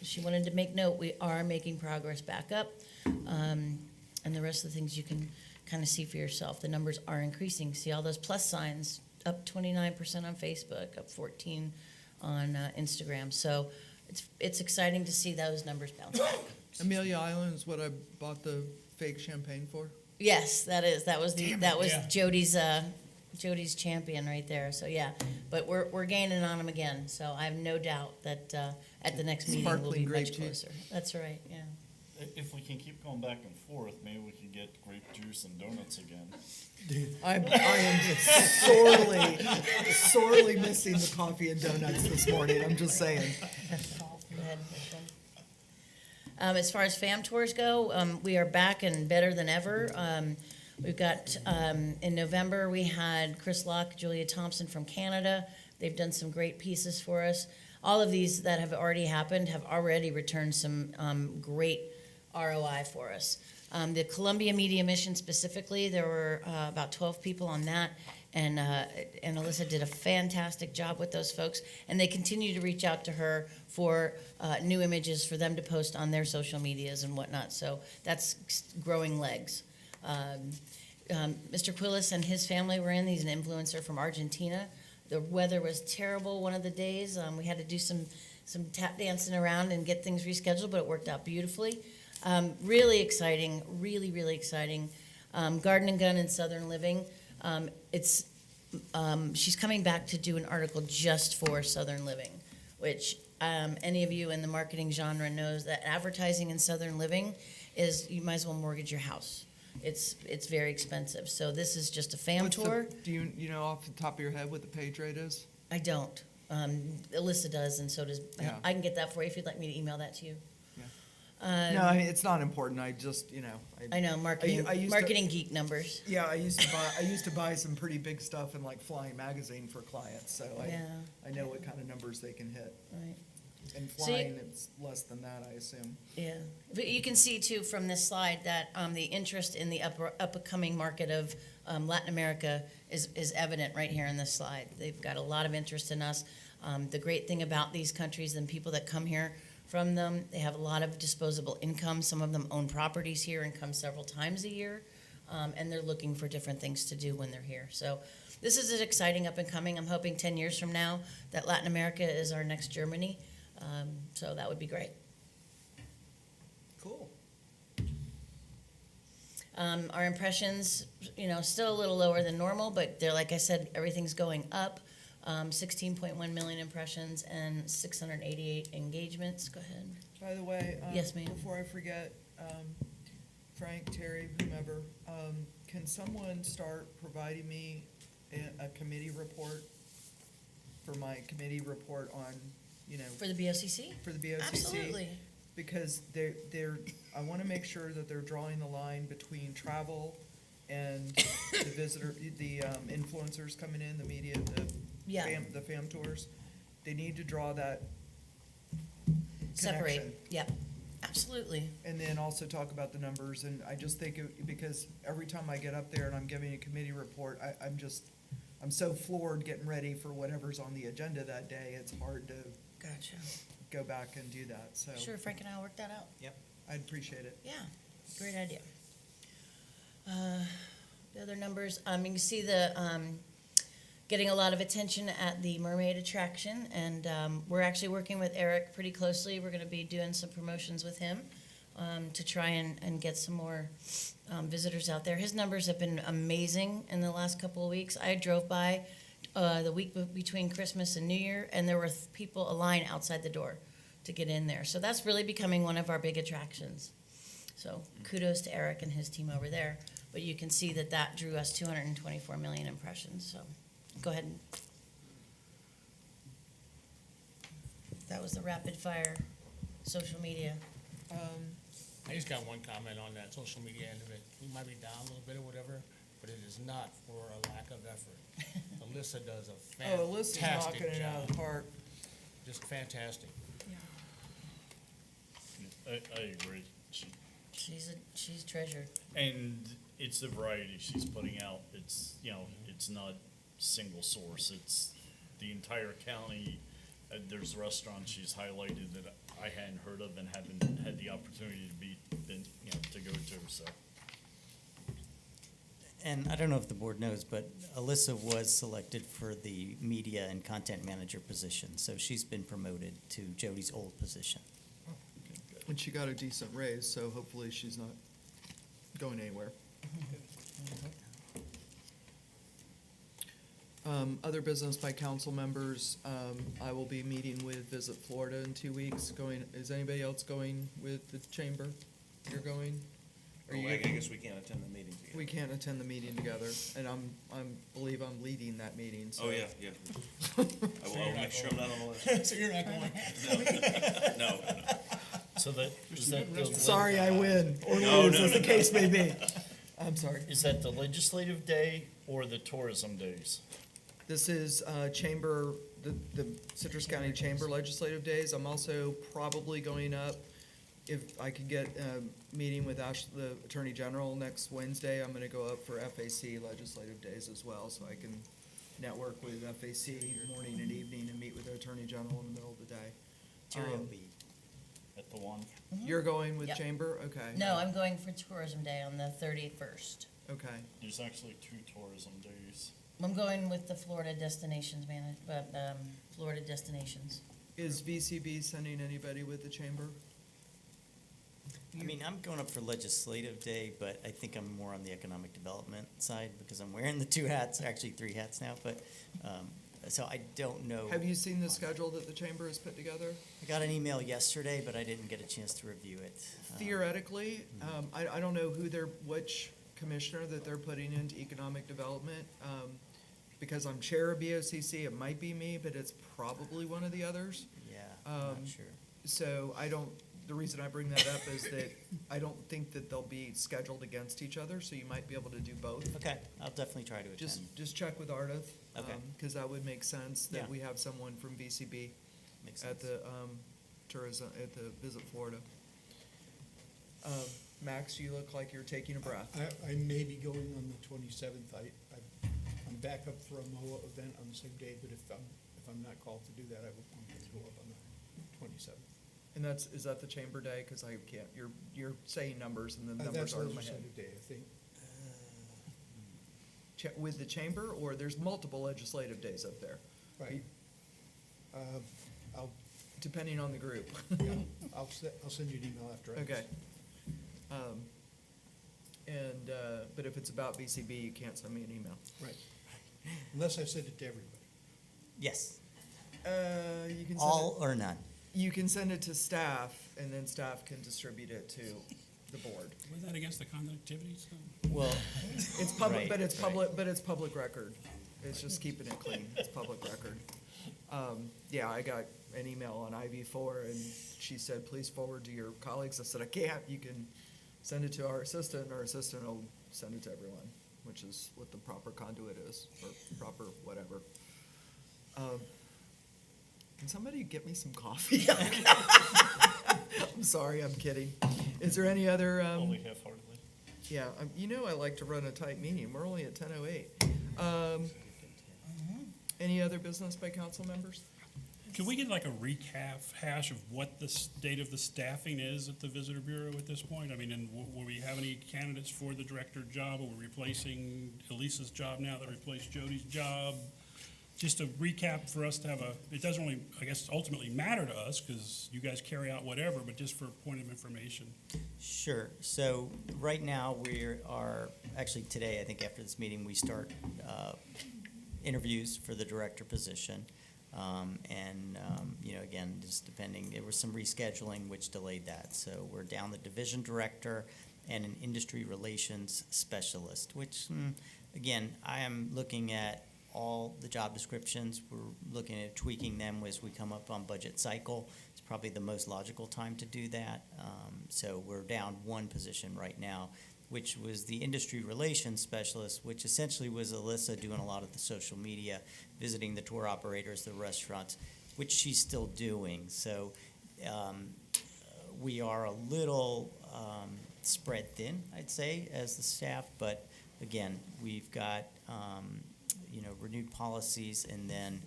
she wanted to make note, we are making progress back up. And the rest of the things you can kind of see for yourself. The numbers are increasing. See all those plus signs, up 29% on Facebook, up 14 on Instagram. So it's exciting to see those numbers bounce back. Amelia Island is what I bought the fake champagne for. Yes, that was Jody's champion right there. So yeah, but we're gaining on them again. So I have no doubt that at the next meeting we'll Sparkling be grape much juice. closer. That's right. Yeah. If we can keep going back and forth, maybe we can get grape juice and donuts again. I am sorely missing the coffee and donuts this morning, I'm just saying. Go ahead. As far as FAM tours go, we are back and better than ever. We've got, in November, we had Chris Locke, Julia Thompson from Canada. They've done some great pieces for us. All of these that have already happened have already returned some great ROI for us. The Columbia Media Mission specifically, there were about 12 people on that, and Alyssa did a fantastic job with those folks, and they continue to reach out to her for new images for them to post on their social medias and whatnot, so that's growing legs. Mr. Quillis and his family were in. He's an influencer from Argentina. The weather was terrible one of the days. We had to do some tap dancing around and get things rescheduled, but it worked out beautifully. Really exciting, really exciting. Garden and Gun and Southern Living. She's coming back to do an article just for Southern Living, which any of you in the marketing genre knows that advertising in Southern Living is, you might as well mortgage your house. It's very expensive. So this is just a FAM tour. Do you know off the top of your head what the page rate is? I don't. Alyssa does, and so does. Yeah. I can get that for you if you'd like me to email that to you. No, I mean, it's not important, I just, I know marketing I used to- marketing geek numbers. Yeah, I used to buy some pretty big stuff in like Flying Magazine for clients, so Yeah. I know what kind of numbers they can hit. Right. And So Flying, it's less than that, I assume. Yeah, but you can see too from this slide that the interest in the upcoming market of Latin America is evident right here in this slide. They've got a lot of interest in us. The great thing about these countries and people that come here from them, they have a lot of disposable income. Some of them own properties here and come several times a year, and they're looking for different things to do when they're here. So this is an exciting up and coming. I'm hoping 10 years from now that Latin America is our next Germany. So that would be great. Cool. Our impressions, still a little lower than normal, but they're, like I said, everything's going up. 16.1 million impressions and 688 engagements. Go ahead. By the way, Yes, ma'am. before I forget, Frank, Terry, whomever, can someone start providing me a committee report for my committee report on, For the BOCC? for the BOCC? Absolutely. Because I want to make sure that they're drawing the line between travel and the visitor, the influencers coming in, the media, Yeah. the FAM tours. They need to draw that Separate. connection. Yep. So Absolutely. And then also talk about the numbers, and I just think, because every time I get up there and I'm giving a committee report, I'm so floored getting ready for whatever's on the agenda that day, it's hard to Gotcha. go back and do that, so. Sure, Frank and I will work that out. Yep. I'd appreciate it. Yeah, great idea. The other numbers, you can see the, getting a lot of attention at the mermaid attraction, and we're actually working with Eric pretty closely. We're gonna be doing some promotions with him to try and get some more visitors out there. His numbers have been amazing in the last couple of weeks. I drove by the week between Christmas and New Year, and there were people, a line outside the door to get in there. So that's really becoming one of our big attractions. So kudos to Eric and his team over there. But you can see that that drew us 224 million impressions, so go ahead and. That was the rapid fire social media. I just got one comment on that social media end of it. We might be down a little bit or whatever, but it is not for a lack of effort. Alyssa does a Oh, Alyssa's fantastic knocking it out of the job. park. Just fantastic. I agree. She's treasured. And it's the variety she's putting out. It's, it's not single source. It's the entire county. There's restaurants she's highlighted that I hadn't heard of and haven't had the opportunity to go to, so. And I don't know if the board knows, but Alyssa was selected for the media and content manager position, so she's been promoted to Jody's old position. And she got a decent raise, so hopefully she's not going anywhere. Other business by council members, I will be meeting with Visit Florida in 2 weeks. Is anybody else going with the chamber? You're going? Are you I guess we can't attend the meeting together. We can't attend the meeting together, and I believe I'm leading that meeting, so. Oh, yeah. I will make sure I'm not on the list. So you're not going? No. So that, is that the? Sorry, I win, or No, lose, no, as the no. case may be. I'm sorry. Is that the legislative day or the tourism days? This is Chamber, the Citrus County Chamber Legislative Days. I'm also probably going up, if I could get a meeting with the Attorney General next Wednesday, I'm gonna go up for FAC Legislative Days as well, so I can network with FAC morning and evening and meet with the Attorney General in the middle of the day. Terry will be. At the one? You're going with Yep. Chamber? Okay. No, I'm going for tourism day on the 31st. Okay. There's actually 2 tourism days. I'm going with the Florida Destinations Florida Destinations. Is VCB sending anybody with the Chamber? I mean, I'm going up for legislative day, but I think I'm more on the economic development side because I'm wearing the 2 hats, actually 3 hats now, but, so I don't know. Have you seen the schedule that the Chamber has put together? I got an email yesterday, but I didn't get a chance to review it. Theoretically, I don't know which commissioner that they're putting into economic development. Because I'm chair of BOCC, it might be me, but it's probably one of the others. Yeah, I'm not sure. So the reason I bring that up is that I don't think that they'll be scheduled against each other, so you might be able to do both. Okay, I'll definitely try to attend. Just check with Ardith. Okay. Because that would make sense that Yeah. we have someone from VCB Makes at sense. the tourism, at the Visit Florida. Max, you look like you're taking a breath. I may be going on the 27th. I'm back up for a MOA event on the same day, but if I'm not called to do that, I'm going to go up on the 27th. And is that the chamber day? Because I can't, you're saying numbers and the numbers That's are in my head. legislative day, I think. With the chamber, or there's multiple legislative days up there? Right. I'll, Depending on the group. yeah, I'll send you an email after I. Okay. But if it's about VCB, you can't send me an email. Right. Unless I send it to everybody. Yes, You can send all or none. You can send it to staff, and then staff can distribute it to the board. Was that against the conductivity stuff? Well, It's public, Right, but it's right. public, but it's public record. It's just keeping it clean. It's public record. Yeah, I got an email on IV4, and she said, please forward to your colleagues. I said, I can't. You can send it to our assistant, and our assistant will send it to everyone, which is what the proper conduit is, or proper whatever. Can somebody get me some coffee? I'm sorry, I'm kidding. Is there any other, Only half-heartedly. yeah, I like to run a tight meeting. We're only at 10:08. Any other business by council members? Can we get like a hash of what the state of the staffing is at the Visitor Bureau at this point? I mean, and will we have any candidates for the director job? Are we replacing Elisa's job now that replaced Jody's job? Just a recap for us to have it doesn't really, I guess, ultimately matter to us because you guys carry out whatever, but just for a point of information. Sure. So right now actually today, I think after this meeting, we start interviews for the director position. Again, just depending, there was some rescheduling which delayed that. So we're down the division director and an industry relations specialist, which, again, I am looking at all the job descriptions. We're looking at tweaking them as we come up on budget cycle. It's probably the most logical time to do that. So we're down one position right now, which was the industry relations specialist, which essentially was Alyssa doing a lot of the social media, visiting the tour operators, the restaurants, which she's still doing. So we are a little spread thin, I'd say, as the staff. But again, we've got renewed policies, and then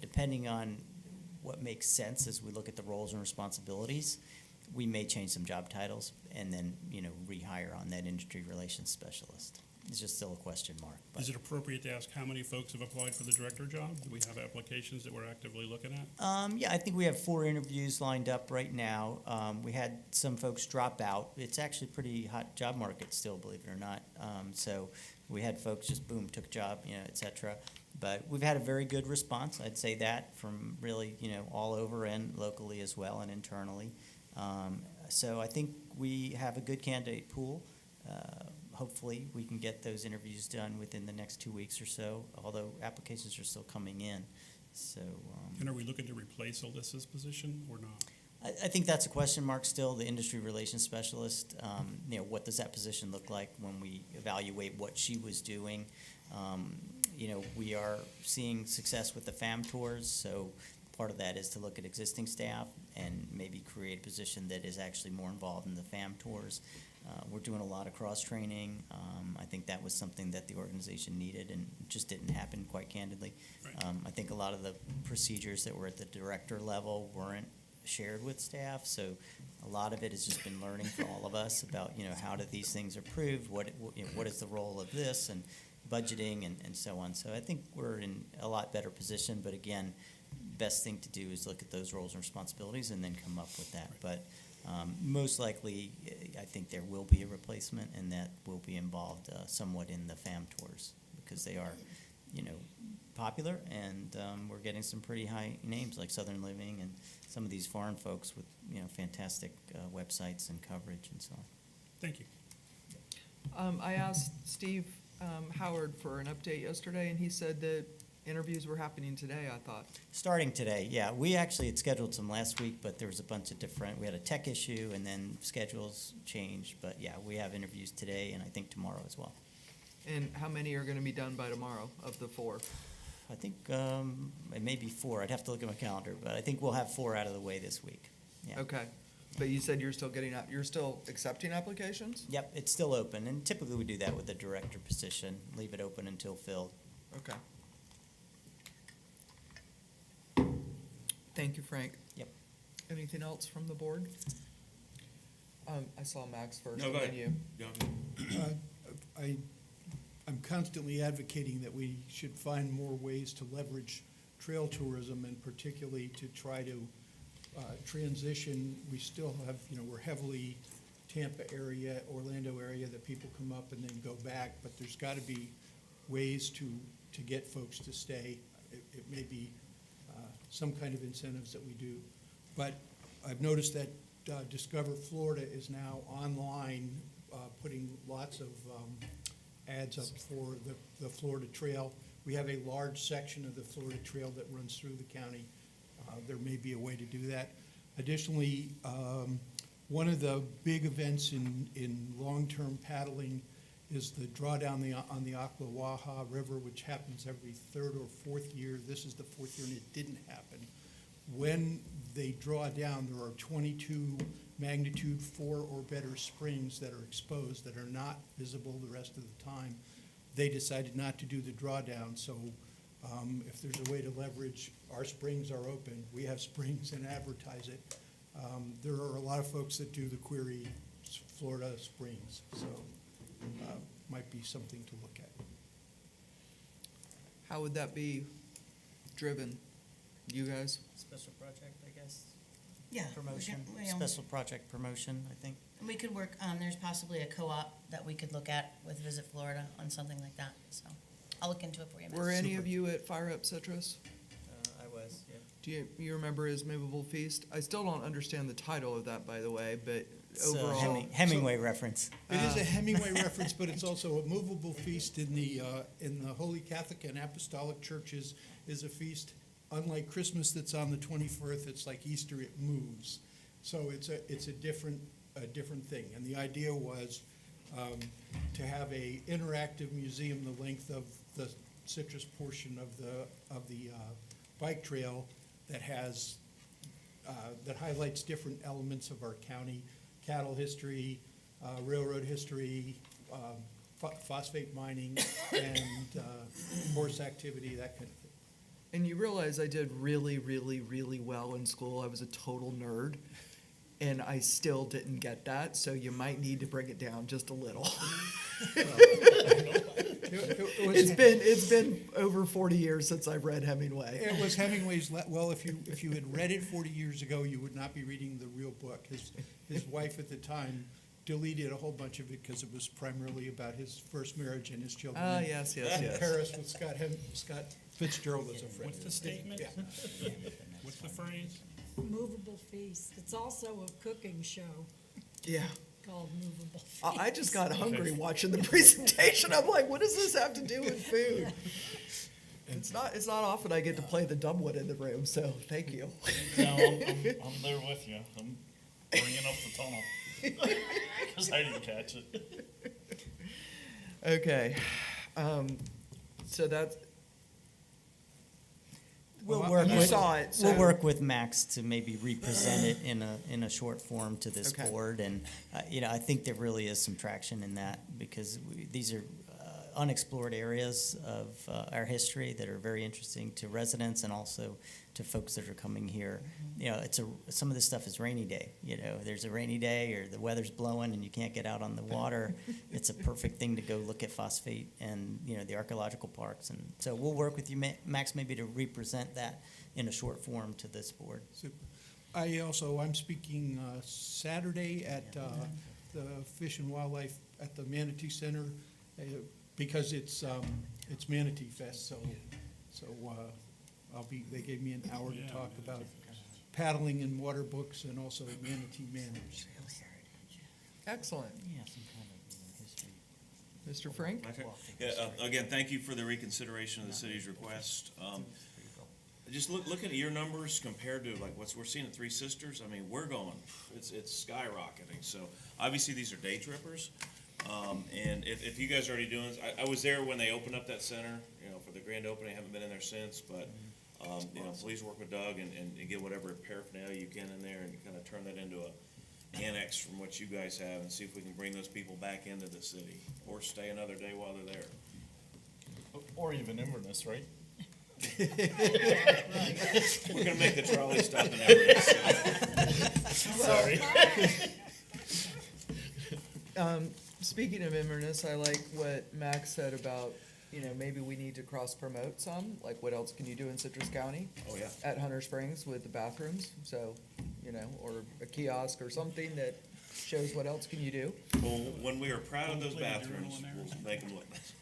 depending on what makes sense as we look at the roles and responsibilities, we may change some job titles and then, rehire on that industry relations specialist. It's just still a question mark. But. Is it appropriate to ask how many folks have applied for the director job? Do we have applications that we're actively looking at? Yeah, I think we have 4 interviews lined up right now. We had some folks drop out. It's actually a pretty hot job market still, believe it or not. So we had folks just, boom, took a job, et cetera. But we've had a very good response, I'd say that, from really, all over and locally as well and internally. So I think we have a good candidate pool. Hopefully, we can get those interviews done within the next 2 weeks or so, although applications are still coming in. So. And are we looking to replace Alyssa's position or not? I think that's a question mark still, the industry relations specialist. What does that position look like when we evaluate what she was doing? We are seeing success with the FAM tours, so part of that is to look at existing staff and maybe create a position that is actually more involved in the FAM tours. We're doing a lot of cross-training. I think that was something that the organization needed and just didn't happen, quite candidly. Right. I think a lot of the procedures that were at the director level weren't shared with staff, so a lot of it has just been learning for all of us about, how do these things approved, what is the role of this, and budgeting and so on. So I think we're in a lot better position, but again, best thing to do is look at those roles and responsibilities and then come up with that. But most likely, I think there will be a replacement, and that will be involved somewhat in the FAM tours because they are, popular, and we're getting some pretty high names like Southern Living and some of these foreign folks with, fantastic websites and coverage and so on. Thank you. I asked Steve Howard for an update yesterday, and he said that interviews were happening today, I thought. Starting today, yeah. We actually had scheduled some last week, but there was a bunch of we had a tech issue and then schedules changed. But yeah, we have interviews today and I think tomorrow as well. And how many are going to be done by tomorrow of the 4? I think it may be 4. I'd have to look at my calendar, but I think we'll have 4 out of the way this week. Yeah. Okay. But you said you're still accepting applications? Yep, it's still open, and typically we do that with the director position, leave it open until filled. Okay. Thank you, Frank. Yep. Anything else from the board? I saw Max first, No, and go then ahead. you. I'm constantly advocating that we should find more ways to leverage trail tourism, and particularly to try to transition. We still have, we're heavily Tampa area, Orlando area that people come up and then go back, but there's got to be ways to get folks to stay. It may be some kind of incentives that we do. But I've noticed that Discover Florida is now online, putting lots of ads up for the Florida Trail. We have a large section of the Florida Trail that runs through the county. There may be a way to do that. Additionally, one of the big events in long-term paddling is the drawdown on the Ocklawaha River, which happens every third or fourth year. This is the fourth year, and it didn't happen. When they draw down, there are 22 magnitude 4 or better springs that are exposed that are not visible the rest of the time. They decided not to do the drawdown, so if there's a way to leverage, our springs are open, we have springs and advertise it. There are a lot of folks that do the query Florida springs, so might be something to look at. How would that be driven? You guys? Special project, I guess. Yeah. Promotion, we can- special project promotion, I think. We could work, there's possibly a co-op that we could look at with Visit Florida on something like that, so I'll look into it for you. Matt. Were any of you at Fire Up Citrus? I was, yeah. Do you remember his movable feast? I still don't understand the title of that, by the way, but It's a overall. Hemingway reference. It is a Hemingway reference, but it's also a movable feast in the Holy Catholic and Apostolic churches is a feast. Unlike Christmas that's on the 24th, it's like Easter, it moves. So it's a different thing. And the idea was to have a interactive museum the length of the Citrus portion of the bike trail that has that highlights different elements of our county: cattle history, railroad history, phosphate mining, and horse activity, that kind of thing. And you realize I did really, really, really well in school. I was a total nerd, and I still didn't get that, so you might need to bring it down just a little. It's been over 40 years since I've read Hemingway. It was Hemingway's, well, if you had read it 40 years ago, you would not be reading the real book. His wife at the time deleted a whole bunch of it because it was primarily about his first marriage and his children. Ah, yes. In Paris with Scott Fitzgerald as a friend. What's the statement? Yeah. What's the phrase? Movable Feast. It's also a cooking show Yeah. called Movable Feast. I just got hungry watching the presentation. I'm like, what does this have to do with food? It's not often I get to play the dumb one in the room, so thank you. No, I'm there with you. I'm bringing up the tunnel. Because I didn't catch it. Okay. So that's, Well, you saw it, so. We'll work with Max to maybe represent it in a short form to this Okay. board. And, I think there really is some traction in that because these are unexplored areas of our history that are very interesting to residents and also to folks that are coming here. Some of this stuff is rainy day. There's a rainy day or the weather's blowing and you can't get out on the water. It's a perfect thing to go look at phosphate and, the archaeological parks. And so we'll work with you, Max, maybe to represent that in a short form to this board. Super. I'm speaking Saturday at the Fish and Wildlife at the Manatee Center because it's Manatee Fest. So they gave me an hour to talk about paddling in water books and also manatee manners. Excellent. Yeah, some kind of history. Mr. Frank? Yeah, again, thank you for the reconsideration of the city's request. Just looking at your numbers compared to like what we're seeing at Three Sisters, I mean, we're going, it's skyrocketing. So obviously these are day trippers. And if you guys are already doing this, I was there when they opened up that center, for the grand opening. I haven't been in there since, but, please work with Doug and get whatever paraphernalia you can in there and kind of turn that into a annex from what you guys have and see if we can bring those people back into the city or stay another day while they're there. Or even Inverness, right? We're gonna make the trolley stop in Inverness. Sorry. Speaking of Inverness, I like what Max said about, maybe we need to cross-promote some, like what else can you do in Citrus County? Oh, yeah. At Hunter Springs with the bathrooms, so, or a kiosk or something that shows what else can you do. Well, when we are proud of those bathrooms, we'll make them look nice.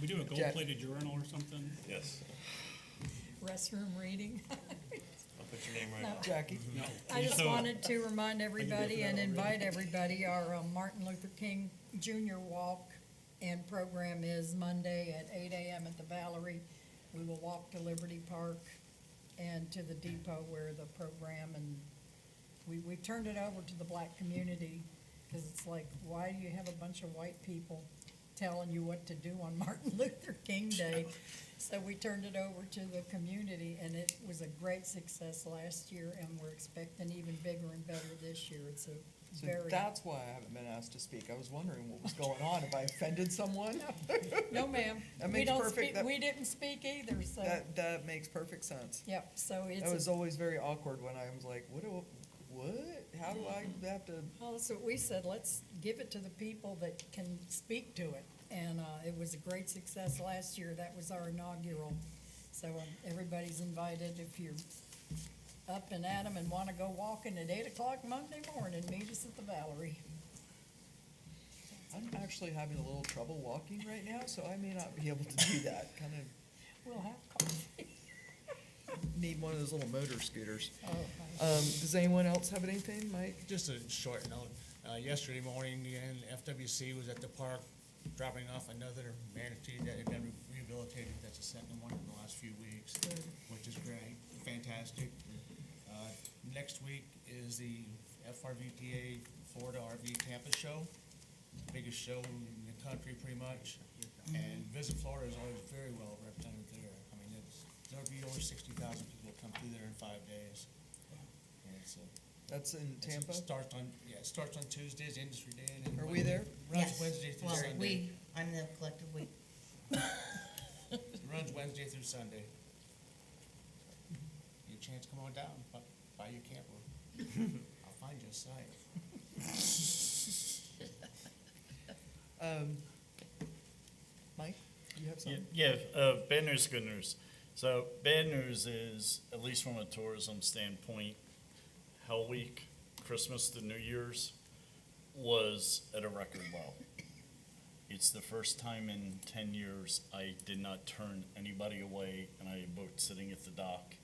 We do a gold-plated urinal or something? Yes. Restroom reading. I'll put your name right on. Jackie? I just wanted to remind everybody and invite everybody, our Martin Luther King Jr. Walk and program is Monday at 8 a.m. at the Valerie. We will walk to Liberty Park and to the depot where the program, and we've turned it over to the black community because it's like, why do you have a bunch of white people telling you what to do on Martin Luther King Day? So we turned it over to the community, and it was a great success last year, and we're expecting even bigger and better this year. It's a So very. that's why I haven't been asked to speak. I was wondering what was going on. Have I offended someone? No, ma'am. That We makes don't perfect- speak, that- we didn't speak either, so, That makes perfect sense. yep, so That it's, was always very awkward when I was like, what? How do I have to? well, that's what we said, let's give it to the people that can speak to it. And, it was a great success last year, that was our inaugural. So, everybody's invited, if you're up and at 'em and wanna go walking at 8 o'clock Monday morning, meet us at the Valerie. I'm actually having a little trouble walking right now, so I may not be able to do that. Kind of We'll have coffee. need one of those little motor scooters. Oh, Does anyone else have anything, Mike? Just a short note. Yesterday morning, the FWC was at the park dropping off another manatee that had been rehabilitated. That's the second one in the last few weeks, which is great, fantastic. Next week is the FRVTA Florida RV Tampa Show, biggest show in the country pretty much. And Visit Florida is always very well represented there. I mean, there'll be over 60,000 people come through there in 5 days. And it's That's in Tampa? It starts on Tuesdays, Industry Day. And then Are we there? Runs Yes. Wednesday through Well, Sunday. I'm the collective we. It runs Wednesday through Sunday. Your chance, come on down, buy your camper. I'll find you a site. Mike, you have something? Yeah, bad news, good news. So bad news is, at least from a tourism standpoint, Hell Week, Christmas to New Year's, was at a record low. It's the first time in 10 years I did not turn anybody away, and I had boats sitting at the dock,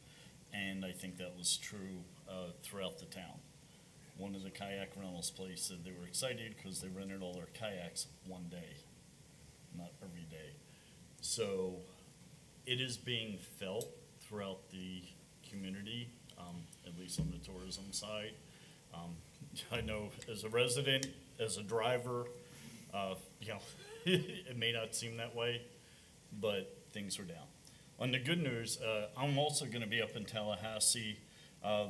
and I think that was true throughout the town. One of the kayak rentals place said they were excited because they rented all their kayaks one day, not every day. So it is being felt throughout the community, at least on the tourism side. I know as a resident, as a driver, it may not seem that way, but things are down. On the good news, I'm also going to be up in Tallahassee.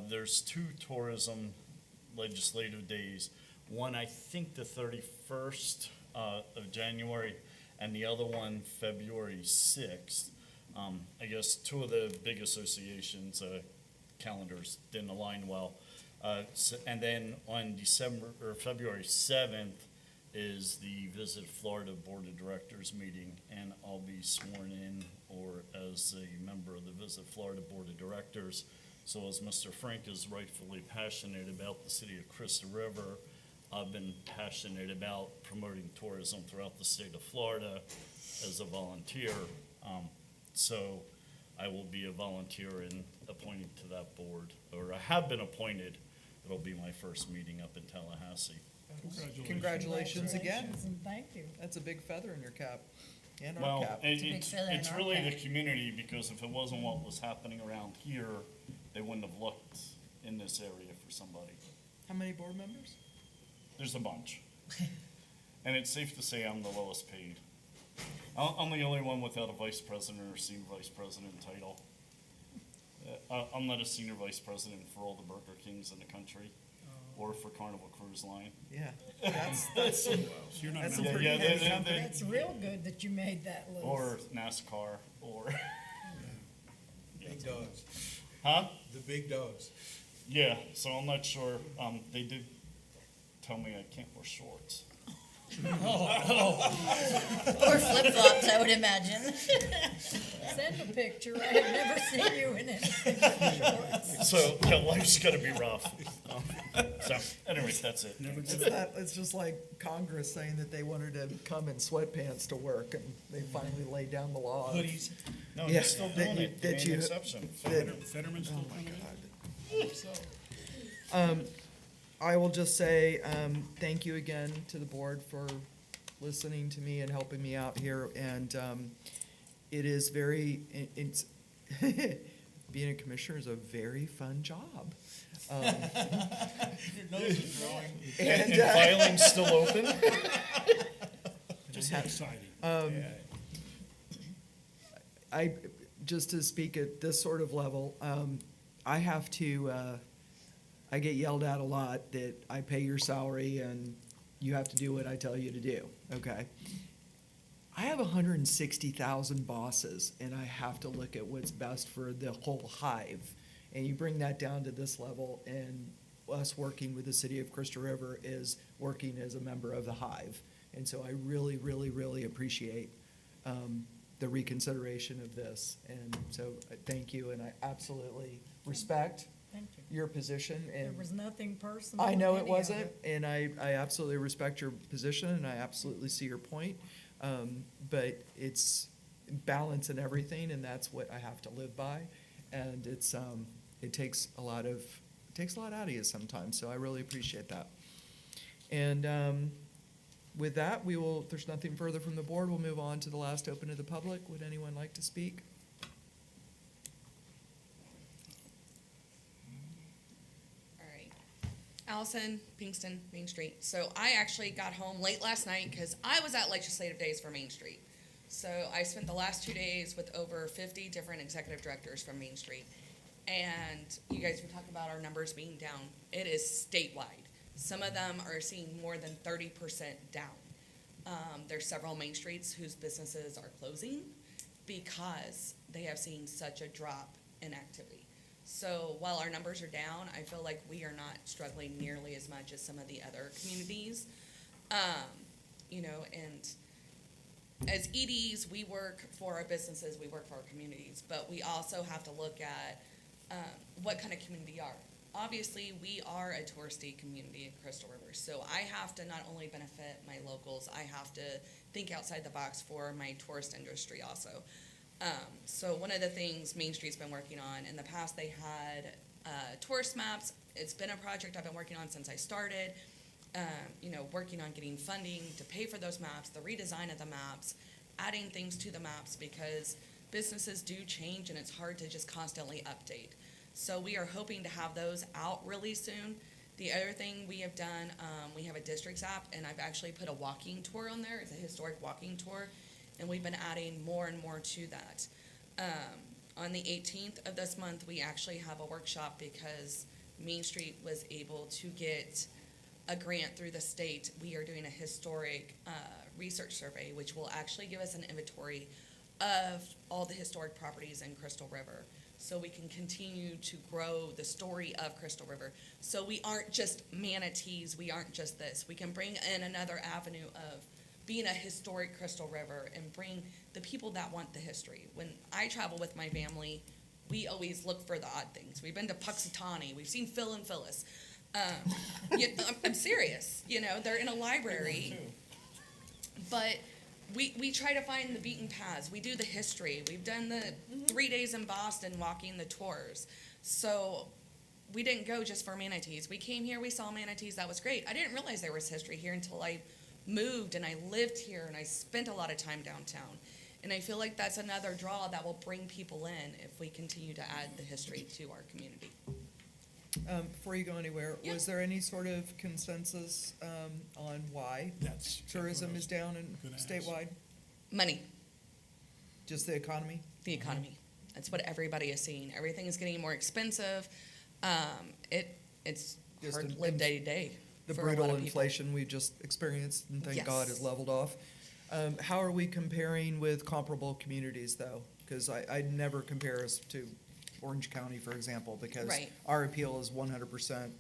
There's 2 tourism legislative days. One, I think the 31st of January, and the other one, February 6th. I guess 2 of the big associations' calendars didn't align well. And then on February 7th is the Visit Florida Board of Directors meeting, and I'll be sworn in or as a member of the Visit Florida Board of Directors. So as Mr. Frank is rightfully passionate about the city of Crystal River, I've been passionate about promoting tourism throughout the state of Florida as a volunteer. So I will be a volunteer and appointed to that board, or I have been appointed. It'll be my first meeting up in Tallahassee. Congratulations again. And thank you. That's a big feather in your cap, and our Well, cap. it's really the community, because if it wasn't what was happening around here, they wouldn't have looked in this area for somebody. How many board members? There's a bunch. And it's safe to say I'm the lowest paid. I'm the only one without a vice president or senior vice president title. I'm not a senior vice president for all the Burger Kings in the country, or for Carnival Cruise Line. Yeah, that's some, You're not that's some Yeah, pretty yeah, heavy company. It's real good that you made that list. Or NASCAR, or, Big dogs, huh? the big dogs. Yeah, so I'm not sure, they did tell me I can't wear shorts. Or flip-flops, I would imagine. Send a picture. I have never seen you in anything but shorts. So, yeah, life's gonna be rough. So, anyways, that's it. It's just like Congress saying that they wanted to come in sweatpants to work, and they finally laid down the law. Hoodies. No, Yeah, they're still that doing you- it. that They made you- an exception. Fetterman's still Oh, my doing it? God. I will just say, thank you again to the board for listening to me and helping me out here, and, it is very, it's being a commissioner is a very fun job. Your nose is growing. And filing's still open? Just exciting. I, just to speak at this sort of level, I have to, I get yelled at a lot that I pay your salary and you have to do what I tell you to do, okay? I have 160,000 bosses, and I have to look at what's best for the whole hive. And you bring that down to this level, and us working with the city of Crystal River is working as a member of the hive. And so I really, really, really appreciate the reconsideration of this. And so thank you, and I absolutely respect Thank you. your position. There And was nothing personal. I know in it any of wasn't, and I absolutely respect your position, and I absolutely see your point. But it's balance in everything, and that's what I have to live by. And it's, it takes a lot out of you sometimes, so I really appreciate that. And, with that, we will, if there's nothing further from the board, we'll move on to the last open to the public. Would anyone like to speak? All right. Allison, Pinkston, Main Street. So I actually got home late last night because I was at Legislative Days for Main Street. So I spent the last 2 days with over 50 different executive directors from Main Street. And you guys were talking about our numbers being down. It is statewide. Some of them are seeing more than 30% down. There's several Main Streets whose businesses are closing because they have seen such a drop in activity. So while our numbers are down, I feel like we are not struggling nearly as much as some of the other communities. You know, and as EDs, we work for our businesses, we work for our communities, but we also have to look at what kind of community we are. Obviously, we are a touristy community in Crystal River, so I have to not only benefit my locals, I have to think outside the box for my tourist industry also. So one of the things Main Street's been working on, in the past they had tourist maps. It's been a project I've been working on since I started, you know, working on getting funding to pay for those maps, the redesign of the maps, adding things to the maps because businesses do change and it's hard to just constantly update. So we are hoping to have those out really soon. The other thing we have done, we have a districts app, and I've actually put a walking tour on there. It's a historic walking tour, and we've been adding more and more to that. On the 18th of this month, we actually have a workshop because Main Street was able to get a grant through the state. We are doing a historic research survey, which will actually give us an inventory of all the historic properties in Crystal River, so we can continue to grow the story of Crystal River. So we aren't just manatees, we aren't just this. We can bring in another avenue of being a historic Crystal River and bring the people that want the history. When I travel with my family, we always look for the odd things. We've been to Puxatawny, we've seen Phil and Phyllis. I'm serious, you know, they're in a library. But we try to find the beaten paths. We do the history. We've done the 3 days in Boston walking the tours. So we didn't go just for manatees. We came here, we saw manatees, that was great. I didn't realize there was history here until I moved and I lived here and I spent a lot of time downtown. And I feel like that's another draw that will bring people in if we continue to add the history to our community. Before you go anywhere, Yeah. was there any sort of consensus on why That's tourism is down in gonna ask. statewide? Money, Just the economy? the economy. That's what everybody is seeing. Everything is getting more expensive. It's Just hard an to live day to day. The for a lot brutal of people. inflation we just experienced, and thank God has Yes. leveled off. How are we comparing with comparable communities, though? Because I never compare us to Orange County, for example, because Right. our appeal is 100%,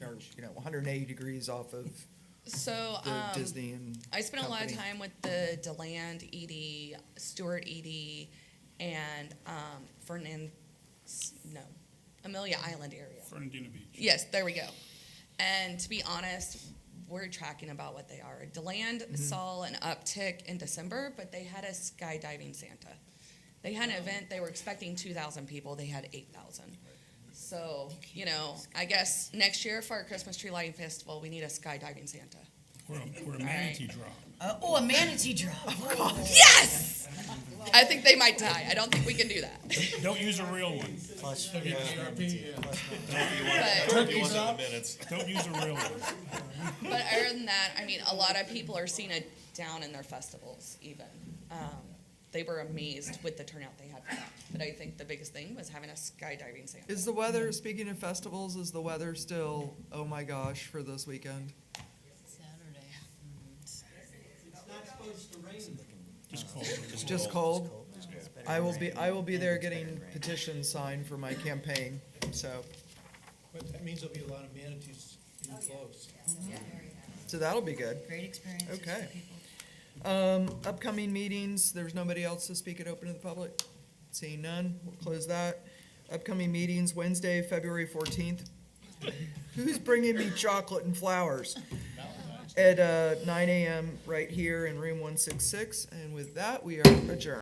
or, 180 degrees off of So, the Disney and I spent a lot of company. time with the DeLand ED, Stewart ED, and Amelia Island area. Fernandina Beach. Yes, there we go. And to be honest, we're tracking about what they are. DeLand saw an uptick in December, but they had a skydiving Santa. They had an event, they were expecting 2,000 people, they had 8,000. So, I guess next year for our Christmas tree lighting festival, we need a skydiving Santa. Or a manatee drop. Oh, a manatee drop. Yes! I think they might die. I don't think we can do that. Don't use a real one. Plus, But If you want in the minutes. Don't use a real one. But other than that, I mean, a lot of people are seeing it down in their festivals even. They were amazed with the turnout they had for that. But I think the biggest thing was having a skydiving sample. Is the weather, speaking of festivals, is the weather still, oh my gosh, for this weekend? Just cold. Just cold? I will be there getting petitions signed for my campaign, so, But that means there'll be a lot of manatees in close. so that'll be good. Great experience. Okay. Upcoming meetings, there's nobody else to speak it open to the public? Seeing none, we'll close that. Upcoming meetings, Wednesday, February 14th. Who's bringing me chocolate and flowers? At 9 a.m. right here in room 166, and with that, we are adjourned.